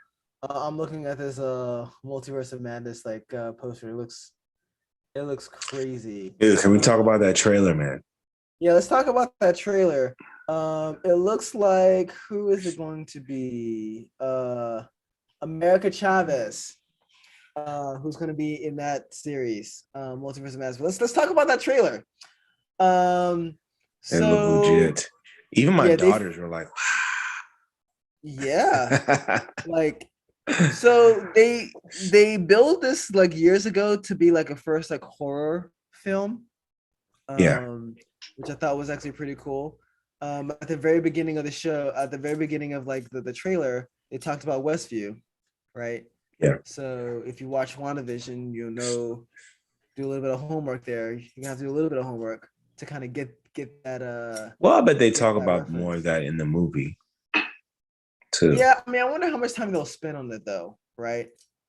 I'm looking at this Multiverse of Madness like poster. It looks crazy. Dude, can we talk about that trailer, man? Yeah, let's talk about that trailer. It looks like, who is it going to be? America Chavez, who's going to be in that series, Multiverse of Madness. Let's talk about that trailer. It looked legit. Even my daughters were like, yeah, like, so they built this like years ago to be like a first like horror film, which I thought was actually pretty cool. At the very beginning of the show, at the very beginning of like the trailer, they talked about Westview, right? Yeah. So if you watch WandaVision, you'll know, do a little bit of homework there. You have to do a little bit of homework to kind of get that. Well, I bet they talk about reference. More of that in the movie. too. Yeah, I mean, I wonder how much time they'll spend on it though, right?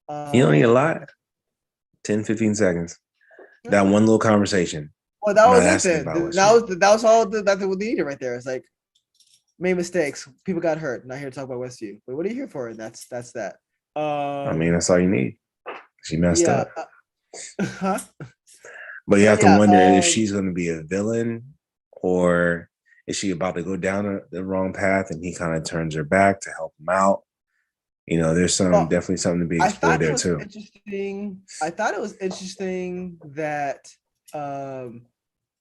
You don't need a lot. 10, 15 seconds. That one little conversation. Well, that I'm was not it asking then. about what That was all that we needed right there. It's like made mistakes, people got hurt. Not here to talk about Westview. But what are you here for? That's that. I mean, that's all you need. She messed Yeah. up. Huh? But you But have to yeah, wonder if she's going to be a villain or is she about to go down the wrong path and he kind of turns her back to help him out. You know, there's definitely something to be I explored thought it there was too. interesting. I thought it was interesting that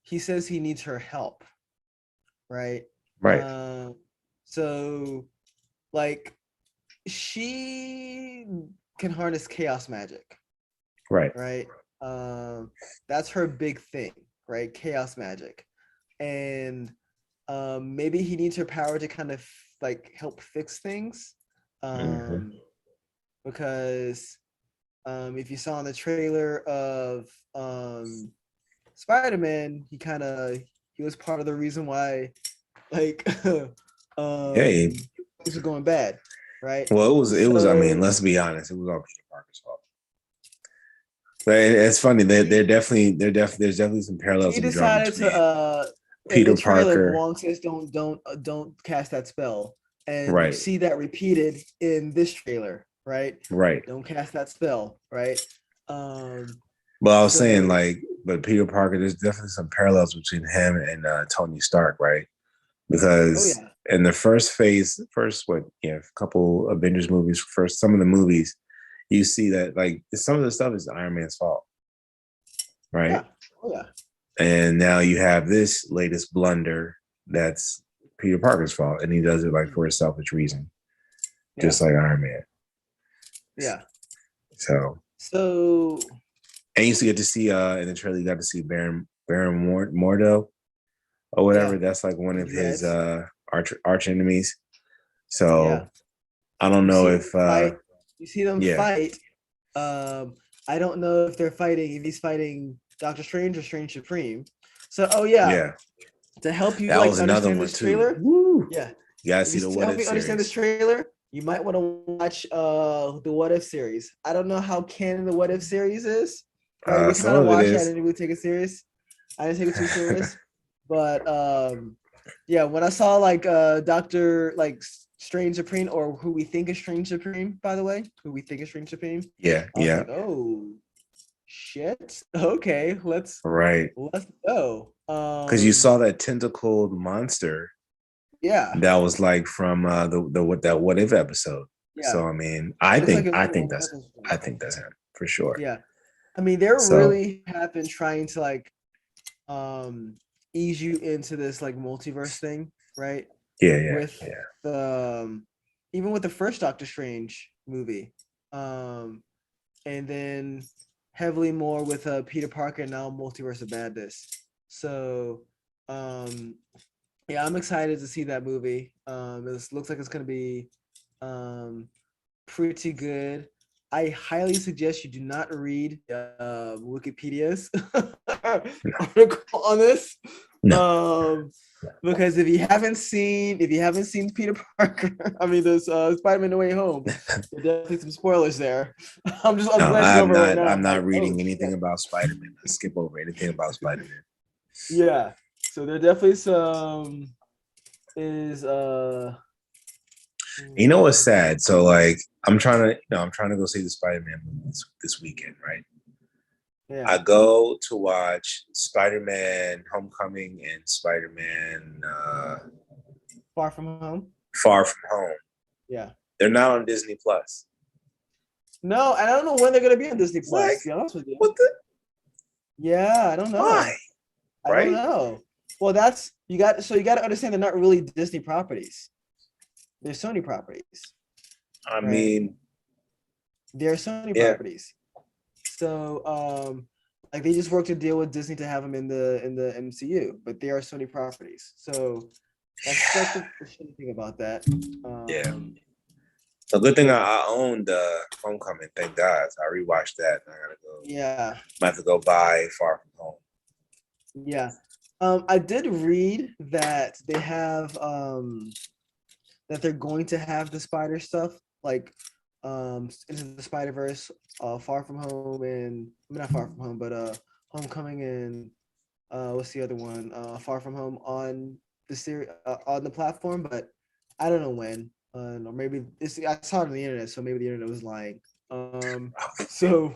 he says he needs her help, right? Right. So like she can harness chaos magic. Right. That's her big thing, right? Chaos magic. And maybe he needs her power to kind of like help fix things. Because if you saw in the trailer of Spider-Man, he was part of the reason why like Hey. things were going bad, right? Well, it was. I mean, let's be honest. It was all Peter Parker's fault. But it's funny. There's definitely some parallels. He decided to in Peter the trailer, Parker. Wong says don't cast that spell, and you Right. see that repeated in this trailer, right? Right. Don't cast that spell, right? Well, I was saying but Peter Parker. There's definitely some parallels between him and Tony Stark, right? Because in the first couple Avengers movies, some of the movies, you see that like some of the stuff is Iron Man's fault, right? Yeah. Oh yeah. And now you have this latest blunder that's Peter Parker's fault, and he does it like for a selfish reason, just like Iron Man. Yeah. So, and you used to get to see in the trailer, you got to see Baron Mordo or whatever. That's like one of his arch enemies. So I don't know if you see them fight. I don't know if they're fighting. If he's fighting Doctor Strange or Strange Supreme. So to help you that was another understand one this trailer. Woo. Yeah, you gotta see the What If series. Understand this trailer. You might want to watch the What If series. I don't know how canon the What If series is. Right, we kind of watched it. I didn't really take it serious. I didn't take it too serious. But when I saw like Doctor Strange Supreme, or who we think is Strange Supreme, by the way, who we think is Strange Supreme. I was like, oh shit. Okay, let's go. Because you saw that tentacled monster. Yeah. That was like from that What If episode. Yeah. So I mean, I think that's him for sure. Yeah. I mean, they really have been trying to like ease you into this like multiverse thing, right? With even with the first Doctor Strange movie, and then heavily more with Peter Parker and now Multiverse of Madness. So I'm excited to see that movie. It looks like it's gonna be pretty good. I highly suggest you do not read Wikipedia's article on this. No. Because if you haven't seen Peter Parker, I mean, there's Spider-Man No Way Home. There's definitely some spoilers there. I'm glancing over right now. I'm not reading anything about Spider-Man. I skip over anything about Spider-Man. Yeah. So there definitely some is you know what's sad? So like I'm trying to go see the Spider-Man movie this weekend, right? Yeah. I go to watch Spider-Man Homecoming and Spider-Man Far From Home. Yeah. They're not on Disney Plus. No, and I don't know when they're gonna be on Disney Plus, to be honest with you. What the? Yeah, I don't know. Why? I don't know. Well, you got to understand they're not really Disney properties. They're Sony properties. I mean, they're Sony properties. So, like they just worked a deal with Disney to have them in the MCU, but they are Sony properties. So that's the shitty thing about that. The good thing I owned Homecoming. Thank God. So I rewatched that. And I gotta go. Yeah. I have to go buy Far From Home. Yeah. I did read that they have that they're going to have the spider stuff, like Into the Spider-Verse, Far From Home, and not Far From Home, but Homecoming, and what's the other one? Far From Home on the series on the platform, but I don't know when. Or maybe I saw it on the internet, so maybe the internet was lying. So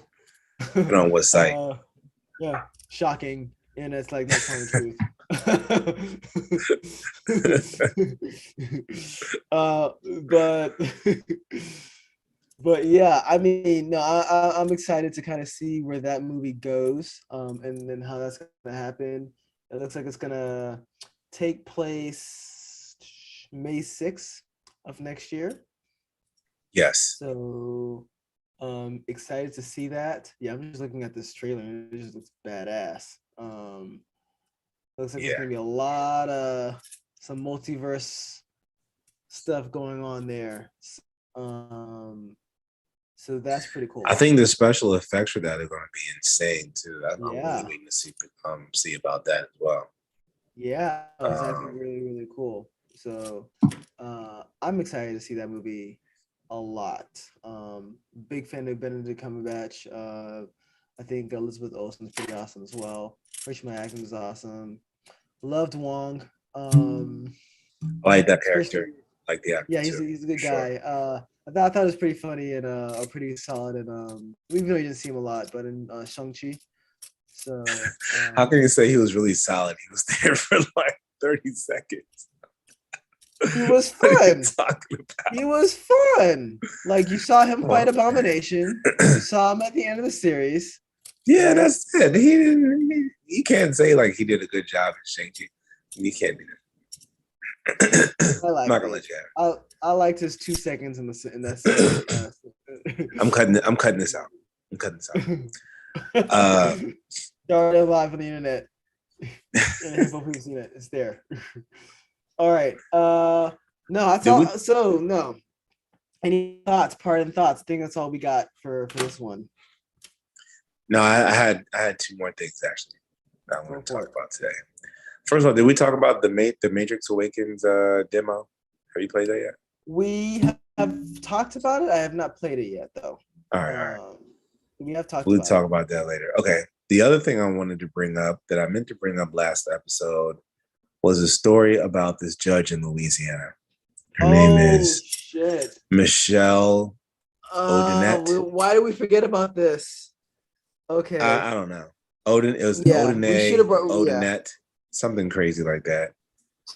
Put on what site? Yeah, shocking, and it's like not telling the truth. But yeah, I mean, no, I'm excited to kind of see where that movie goes, and then how that's gonna happen. It looks like it's gonna take place May 6th of next year. Yes. So excited to see that. Yeah, I'm just looking at this trailer and it just looks badass. Looks like there's gonna be a lot of some multiverse stuff going on there. So that's pretty cool. I think the special effects for that are going to be insane too. I'm really waiting to see about that as well. Yeah, it's actually really, really cool. So I'm excited to see that movie a lot. Big fan of Benedict Cumberbatch. I think Elizabeth Olsen's pretty awesome as well. Rachel McAdams is awesome. Loved Wong. I like that character. Like the actor. Yeah, he's a good guy. I thought it was pretty funny and pretty solid. And we really didn't see him a lot, but in Shang-Chi. So how can you say he was really solid? He was there for like 30 seconds. He was fun. He was fun. Like you saw him fight Abomination. You saw him at the end of the series. Yeah, that's it. He can't say like he did a good job in Shang-Chi. He can't do that. I'm not gonna let you have it. I liked his 2 seconds in that scene. I'm cutting this out. Started live on the internet. And people who've seen it, it's there. All right. No, that's all. So no. Any thoughts? Parting thoughts? I think that's all we got for this one. No, I had 2 more things actually that I want to talk about today. First of all, did we talk about the Matrix Awakens demo? Have you played that yet? We have talked about it. I have not played it yet, though. All right. We have talked. We'll talk about that later. Okay. The other thing I wanted to bring up that I meant to bring up last episode was a story about this judge in Louisiana. Her name is Michelle Odinette. Why did we forget about this? Okay. I don't know. It was Odinette. Something crazy like that.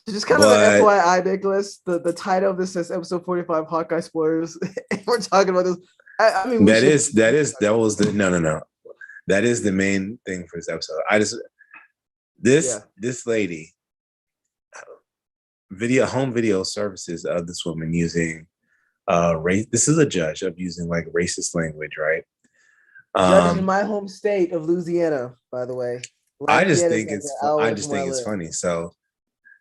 Just kind of an FYI, Nicholas. The title of this says episode 45 Hawkeye spoilers. We're talking about this. I mean, that was the no. That is the main thing for this episode. This lady, home video services of this woman using race. This is a judge of using like racist language, right? Judge in my home state of Louisiana, by the way. I just think it's funny. So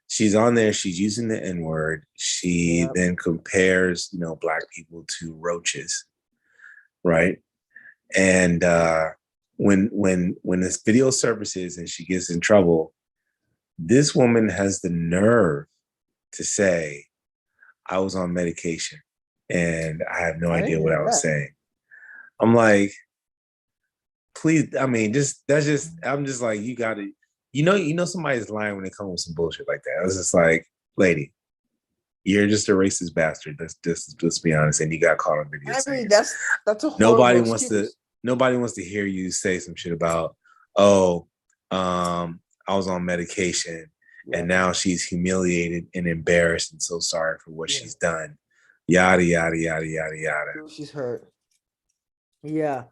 she's on there. She's using the N-word. She then compares, Black people to roaches, right? And when this video surfaces and she gets in trouble, this woman has the nerve to say, "I was on medication and I have no idea what I was saying." I'm like, please, I mean, I'm just like, you got to, somebody's lying when they come with some bullshit like that. I was just like, lady, you're just a racist bastard. Let's be honest. And you got caught on video. I mean, that's a horrible nobody wants to hear you say some shit about, I was on medication and now she's humiliated and embarrassed and so sorry for what she's done. Yada, yada, yada, yada, yada. She's hurt. Yeah.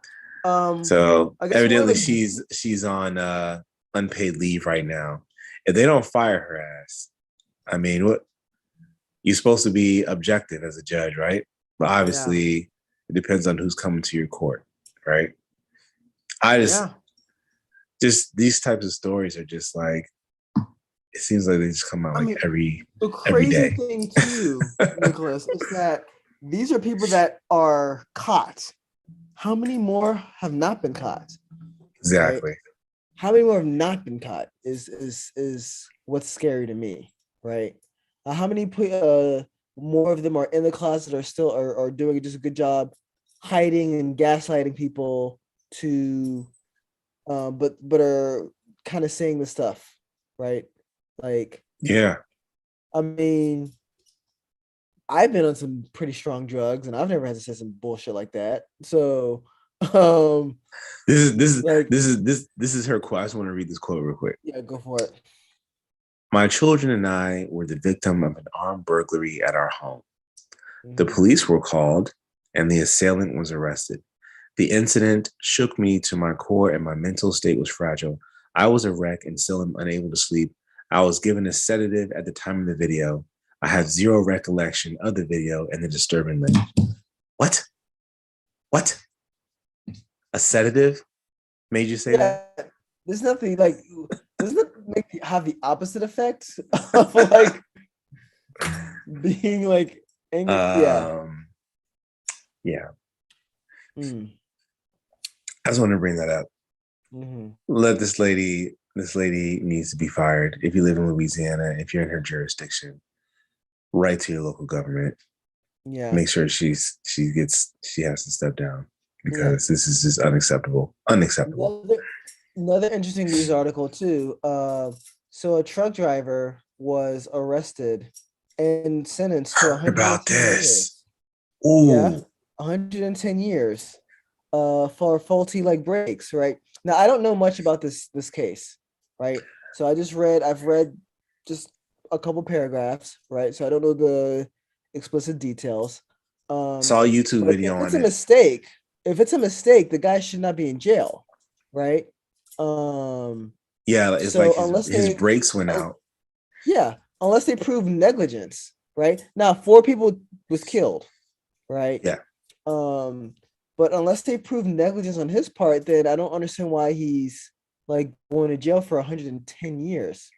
So evidently she's on unpaid leave right now. If they don't fire her ass, I mean, what you're supposed to be objective as a judge, right? But obviously it depends on who's coming to your court, right? Just these types of stories are just like, it seems like they just come out every day. The crazy thing too, Nicholas, is that these are people that are caught. How many more have not been caught? Exactly. Right? How many more have not been caught is what's scary to me, right? How many more of them are in the closet or still are doing just a good job hiding and gaslighting people to but are kind of saying the stuff, right? Like, Yeah. I mean, I've been on some pretty strong drugs and I've never had to say some bullshit like that. So This like is her quote. I just want to read this quote real quick. yeah, go for it. My children and I were the victim of an armed burglary at our home. The Mhm. police were called and the assailant was arrested. The incident shook me to my core and my mental state was fragile. I was a wreck and still am unable to sleep. I was given a sedative at the time of the video. I have zero recollection of the video and the disturbing language. What? What? A sedative made you say that? Yeah, there's nothing like doesn't it have the opposite effect of like being like angry? Yeah. Yeah. Mm. I just want to bring that up. Mm-hmm. Let this lady needs to be fired. If you live in Louisiana, if you're in her jurisdiction, write to your local government. Yeah. Make sure she has to step down Yeah. because this is just unacceptable. Unacceptable. Another interesting news article too. So a truck driver was arrested and sentenced to Heard about 110 this. years. Yeah, Ooh. 110 years. For faulty like brakes, right? Now I don't know much about this case, right? So I've read just a couple paragraphs, right? So I don't know the explicit details. Saw a YouTube But video if it's on a it. mistake, the guy should not be in jail, right? Um, Yeah, it's like so unless his they, brakes went out. yeah, unless they prove negligence, right? Now, 4 people was killed, right? Yeah. Um, but unless they prove negligence on his part, then I don't understand why he's like going to jail for 110 years.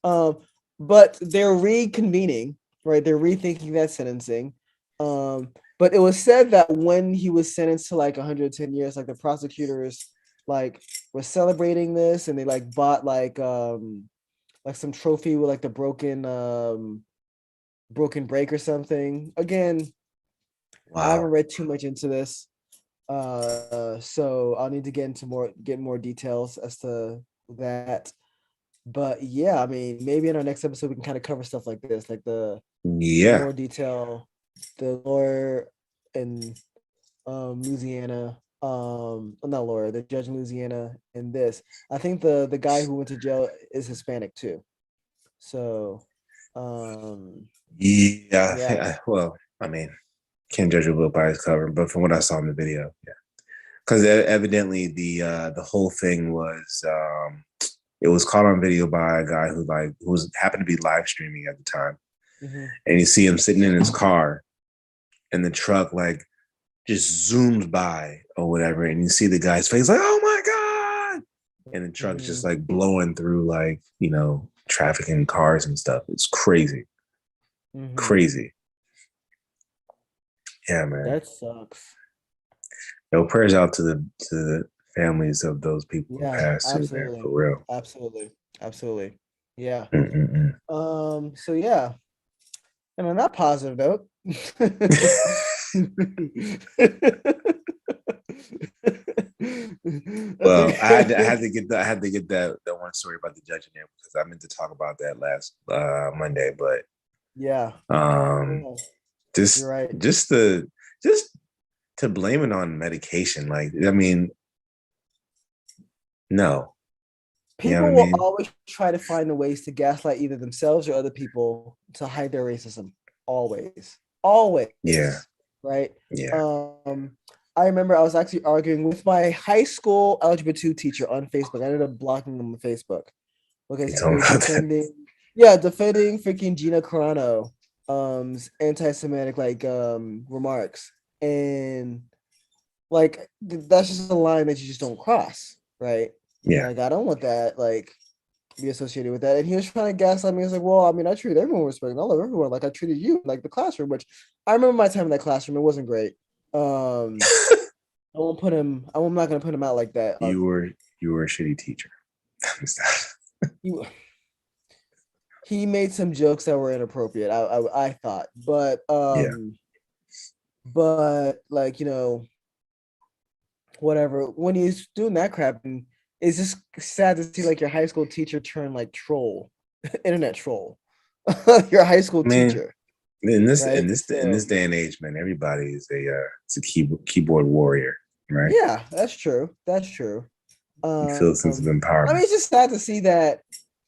Um, but they're reconvening, right? They're rethinking that sentencing. But it was said that when he was sentenced to like 110 years, like the prosecutors like were celebrating this and they like bought like some trophy with like the broken brake or something. Again, I haven't Wow. read too much into this. So I'll need to get more details as to that. But yeah, I mean, maybe in our next episode we can kind of cover stuff like this, like the Yeah. more detail, the lawyer in Louisiana, not lawyer, the judge in Louisiana, and this. I think the guy who went to jail is Hispanic too. So, Yeah. yeah. Well, I mean, can't judge a book by its cover, but from what I saw in the video, yeah. Because evidently the whole thing was it was caught on video by a guy who was happened to be live streaming at the time, Mm-hmm. and you see him sitting in his car, and the truck like just zooms by or whatever, and you see the guy's face like, oh my god, and the truck's just Mm-hmm. like blowing through like traffic and cars and stuff. It's crazy, Mm-hmm. crazy. Yeah, man. That sucks. Yo, prayers out to the families of those people who Yeah, passed through, man, for absolutely. real. Absolutely. Absolutely. Yeah. Mm-mm-mm. So yeah. And on that positive note. I Well, I think had to get that one story about the judge in there because I meant to talk about that last Monday, but yeah. um, Yeah, you're just right. just to just to blame it on medication, like I mean, no, you know what I People will mean? always try to find the ways to gaslight either themselves or other people to hide their racism. Always. Yeah, Always. Right. yeah. Um, I remember I was actually arguing with my high school algebra 2 teacher on Facebook. I ended up blocking him on Facebook You because he told me was about that. defending freaking Gina Carano anti-Semitic like remarks. And like that's just a line that you just don't cross, right? Yeah, Like I don't want that like be associated with that. And he was trying to gaslight me. He was like, well, I mean, I treat everyone with respect. I love everyone like I treated you in, like the classroom, which I remember my time in that classroom. It wasn't great. I'm not gonna put him out like that. you were a shitty teacher. He, he made some jokes that were inappropriate. I thought, Yeah. but like whatever. When he's doing that crap, and it's just sad to see like your high school teacher turn like troll, internet troll, your high school Man, teacher, in this right? in this in So this day and age, man, everybody is it's a keyboard warrior, right? yeah, that's true. That's true. You feel a sense of I mean, empowerment. it's just sad to see that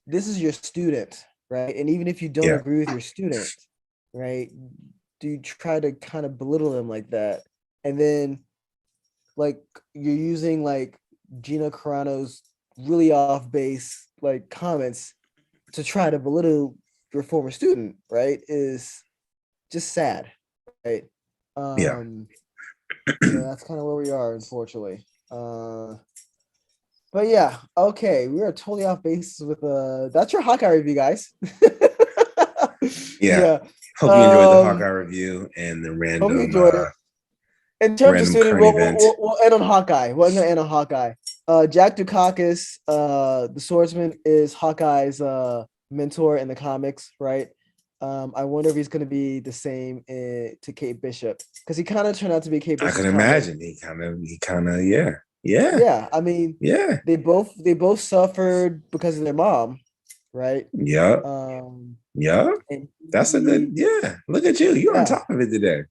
this is your student, right? And even if you don't Yeah. agree with your student, right, do you try to kind of belittle them like that? And then, like, you're using like Gina Carano's really off base like comments to try to belittle your former student, right? Is just sad, right? Yeah. So that's kind of where we are, unfortunately. But yeah, okay, we are totally off base with that's your Hawkeye review, guys. Yeah. Yeah. Hope you enjoyed the Hawkeye review and the Hope you enjoyed it. In terms of student, current events. we'll end on Hawkeye. We're gonna end on Hawkeye. Jack Dukakis, the swordsman, is Hawkeye's mentor in the comics, right? I wonder if he's gonna be the same to Kate Bishop, because he kind of turned out to be Kate I Bishop's can comic. imagine he kind of yeah. Yeah, I mean, Yeah. they both suffered because of their mom, right? Yeah. Yeah. And That's a good Look at you. You're on yeah, top of it today.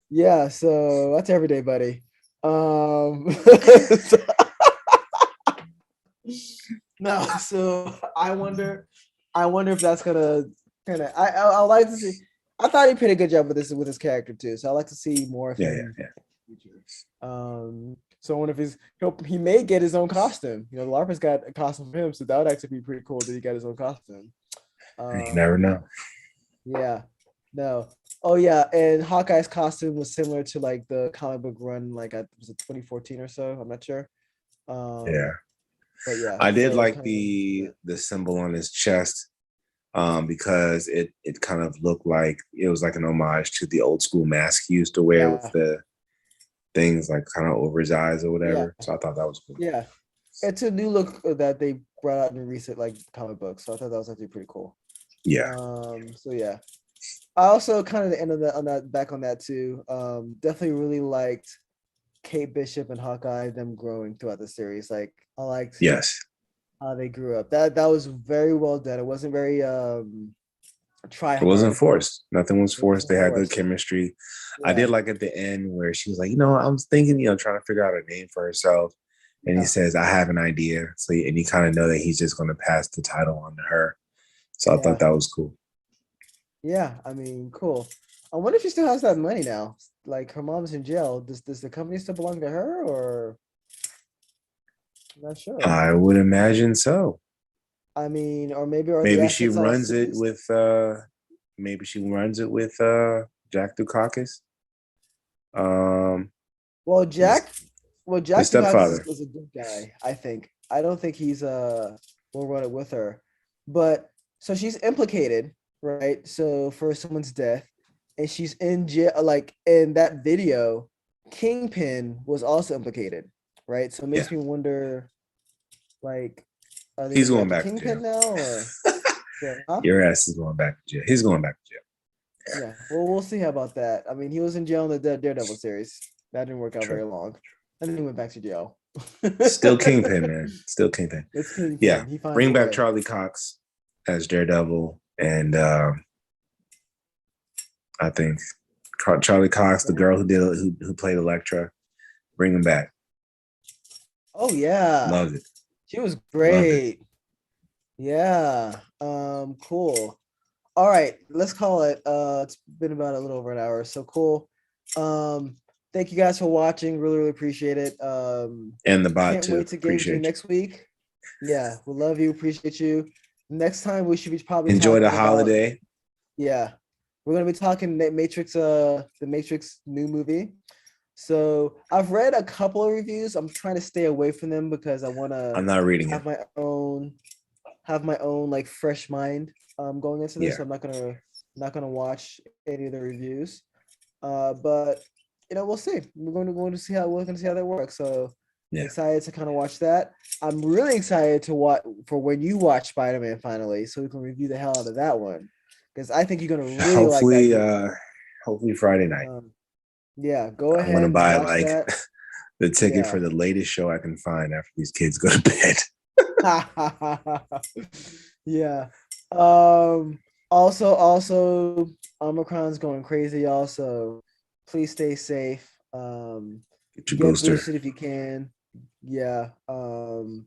yeah. So that's every day, buddy. No, so I wonder if that's gonna kind of. I like to see. I thought he did a good job with his character too. So I like to see more of him. So I wonder if he may get his own costume. LARP's got a costume for him, so that would actually be pretty cool that he got his own costume. You never know. Yeah. No. Oh yeah, and Hawkeye's costume was similar to like the comic book run, like was it 2014 or so? I'm not sure. Yeah. But yeah, I did so like the symbol on his chest, because it kind of looked like it was like an homage to the old school mask he used to wear with the things like kind of over his eyes or whatever. So I thought that was cool. Yeah, it's a new look that they brought out in recent like comic books. So I thought that was actually pretty cool. Yeah. So yeah, I also kind of the end of that on that too. Definitely really liked Kate Bishop and Hawkeye, them growing throughout the series. Like I liked how they grew up. That was very well done. It wasn't very try hard. It wasn't forced. Nothing was forced. They had good chemistry. Yeah. I did like at the end where she was like, I was thinking, trying to figure out a name for herself. And he says, I have an idea. So, and you kind of know that he's just going to pass the title on to her. So I thought that was cool. Yeah, I mean, cool. I wonder if she still has that money now. Like her mom's in jail. Does the company still belong to her, or? I'm not sure. I would imagine so. I mean, or maybe she runs it with Jack Dukakis. Well, Jack stepfather is a good guy. I think. I don't think he's will run it with her, but so she's implicated, right? So for someone's death, and she's in jail. Like in that video, Kingpin was also implicated, right? So it makes me wonder, like, are they he's going back back to Kingpin now, or your ass is going back to jail? He's going back to jail. Yeah, well, we'll see about that. I mean, he was in jail in the Daredevil series. That didn't work out very long. And then he went back to jail. Still Kingpin, man. Still Kingpin. It's Kingpin. Yeah. Bring back Charlie Cox as Daredevil. And I think Charlie Cox, the girl who played Elektra, bring him back. Oh yeah. Loved it. She was great. Yeah. Cool. All right, let's call it. It's been about a little over an hour. So cool. Thank you guys for watching. Really, really appreciate it. And the bot can't too. Wait to get you next week. Yeah, we love you. Appreciate you. Next time we should be probably enjoy the holiday. Yeah, we're gonna be talking Matrix, the Matrix new movie. So I've read a couple of reviews. I'm trying to stay away from them because I want to. I'm not reading have my own like fresh mind going into this. So I'm not gonna watch any of the reviews. But we'll see. We're going to see how that works. So Yeah. Excited to kind of watch that. I'm really excited to watch for when you watch Spider-Man finally, so we can review the hell out of that one. Because I think you're gonna really like that. Hopefully Friday night. Yeah, go I ahead. want to buy watch like that. the ticket for the latest show I can find after these kids go to bed. Yeah. Also, Omicron's going crazy. Also, please stay safe. Get your Get booster. boosted if you can. Yeah. Don't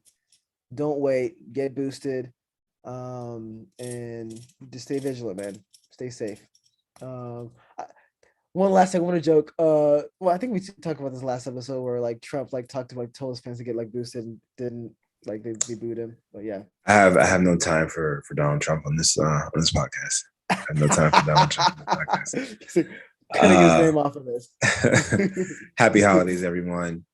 wait. Get boosted. And just stay vigilant, man. Stay safe. One last thing, I want to joke. Well, I think we talked about this last episode where like Trump like talked to like told his fans to get like boosted and didn't like they booed him. But yeah, I have no time for Donald Trump on this podcast. I have no time for Donald Trump on this podcast. Cutting his name off of this. Happy holidays, everyone.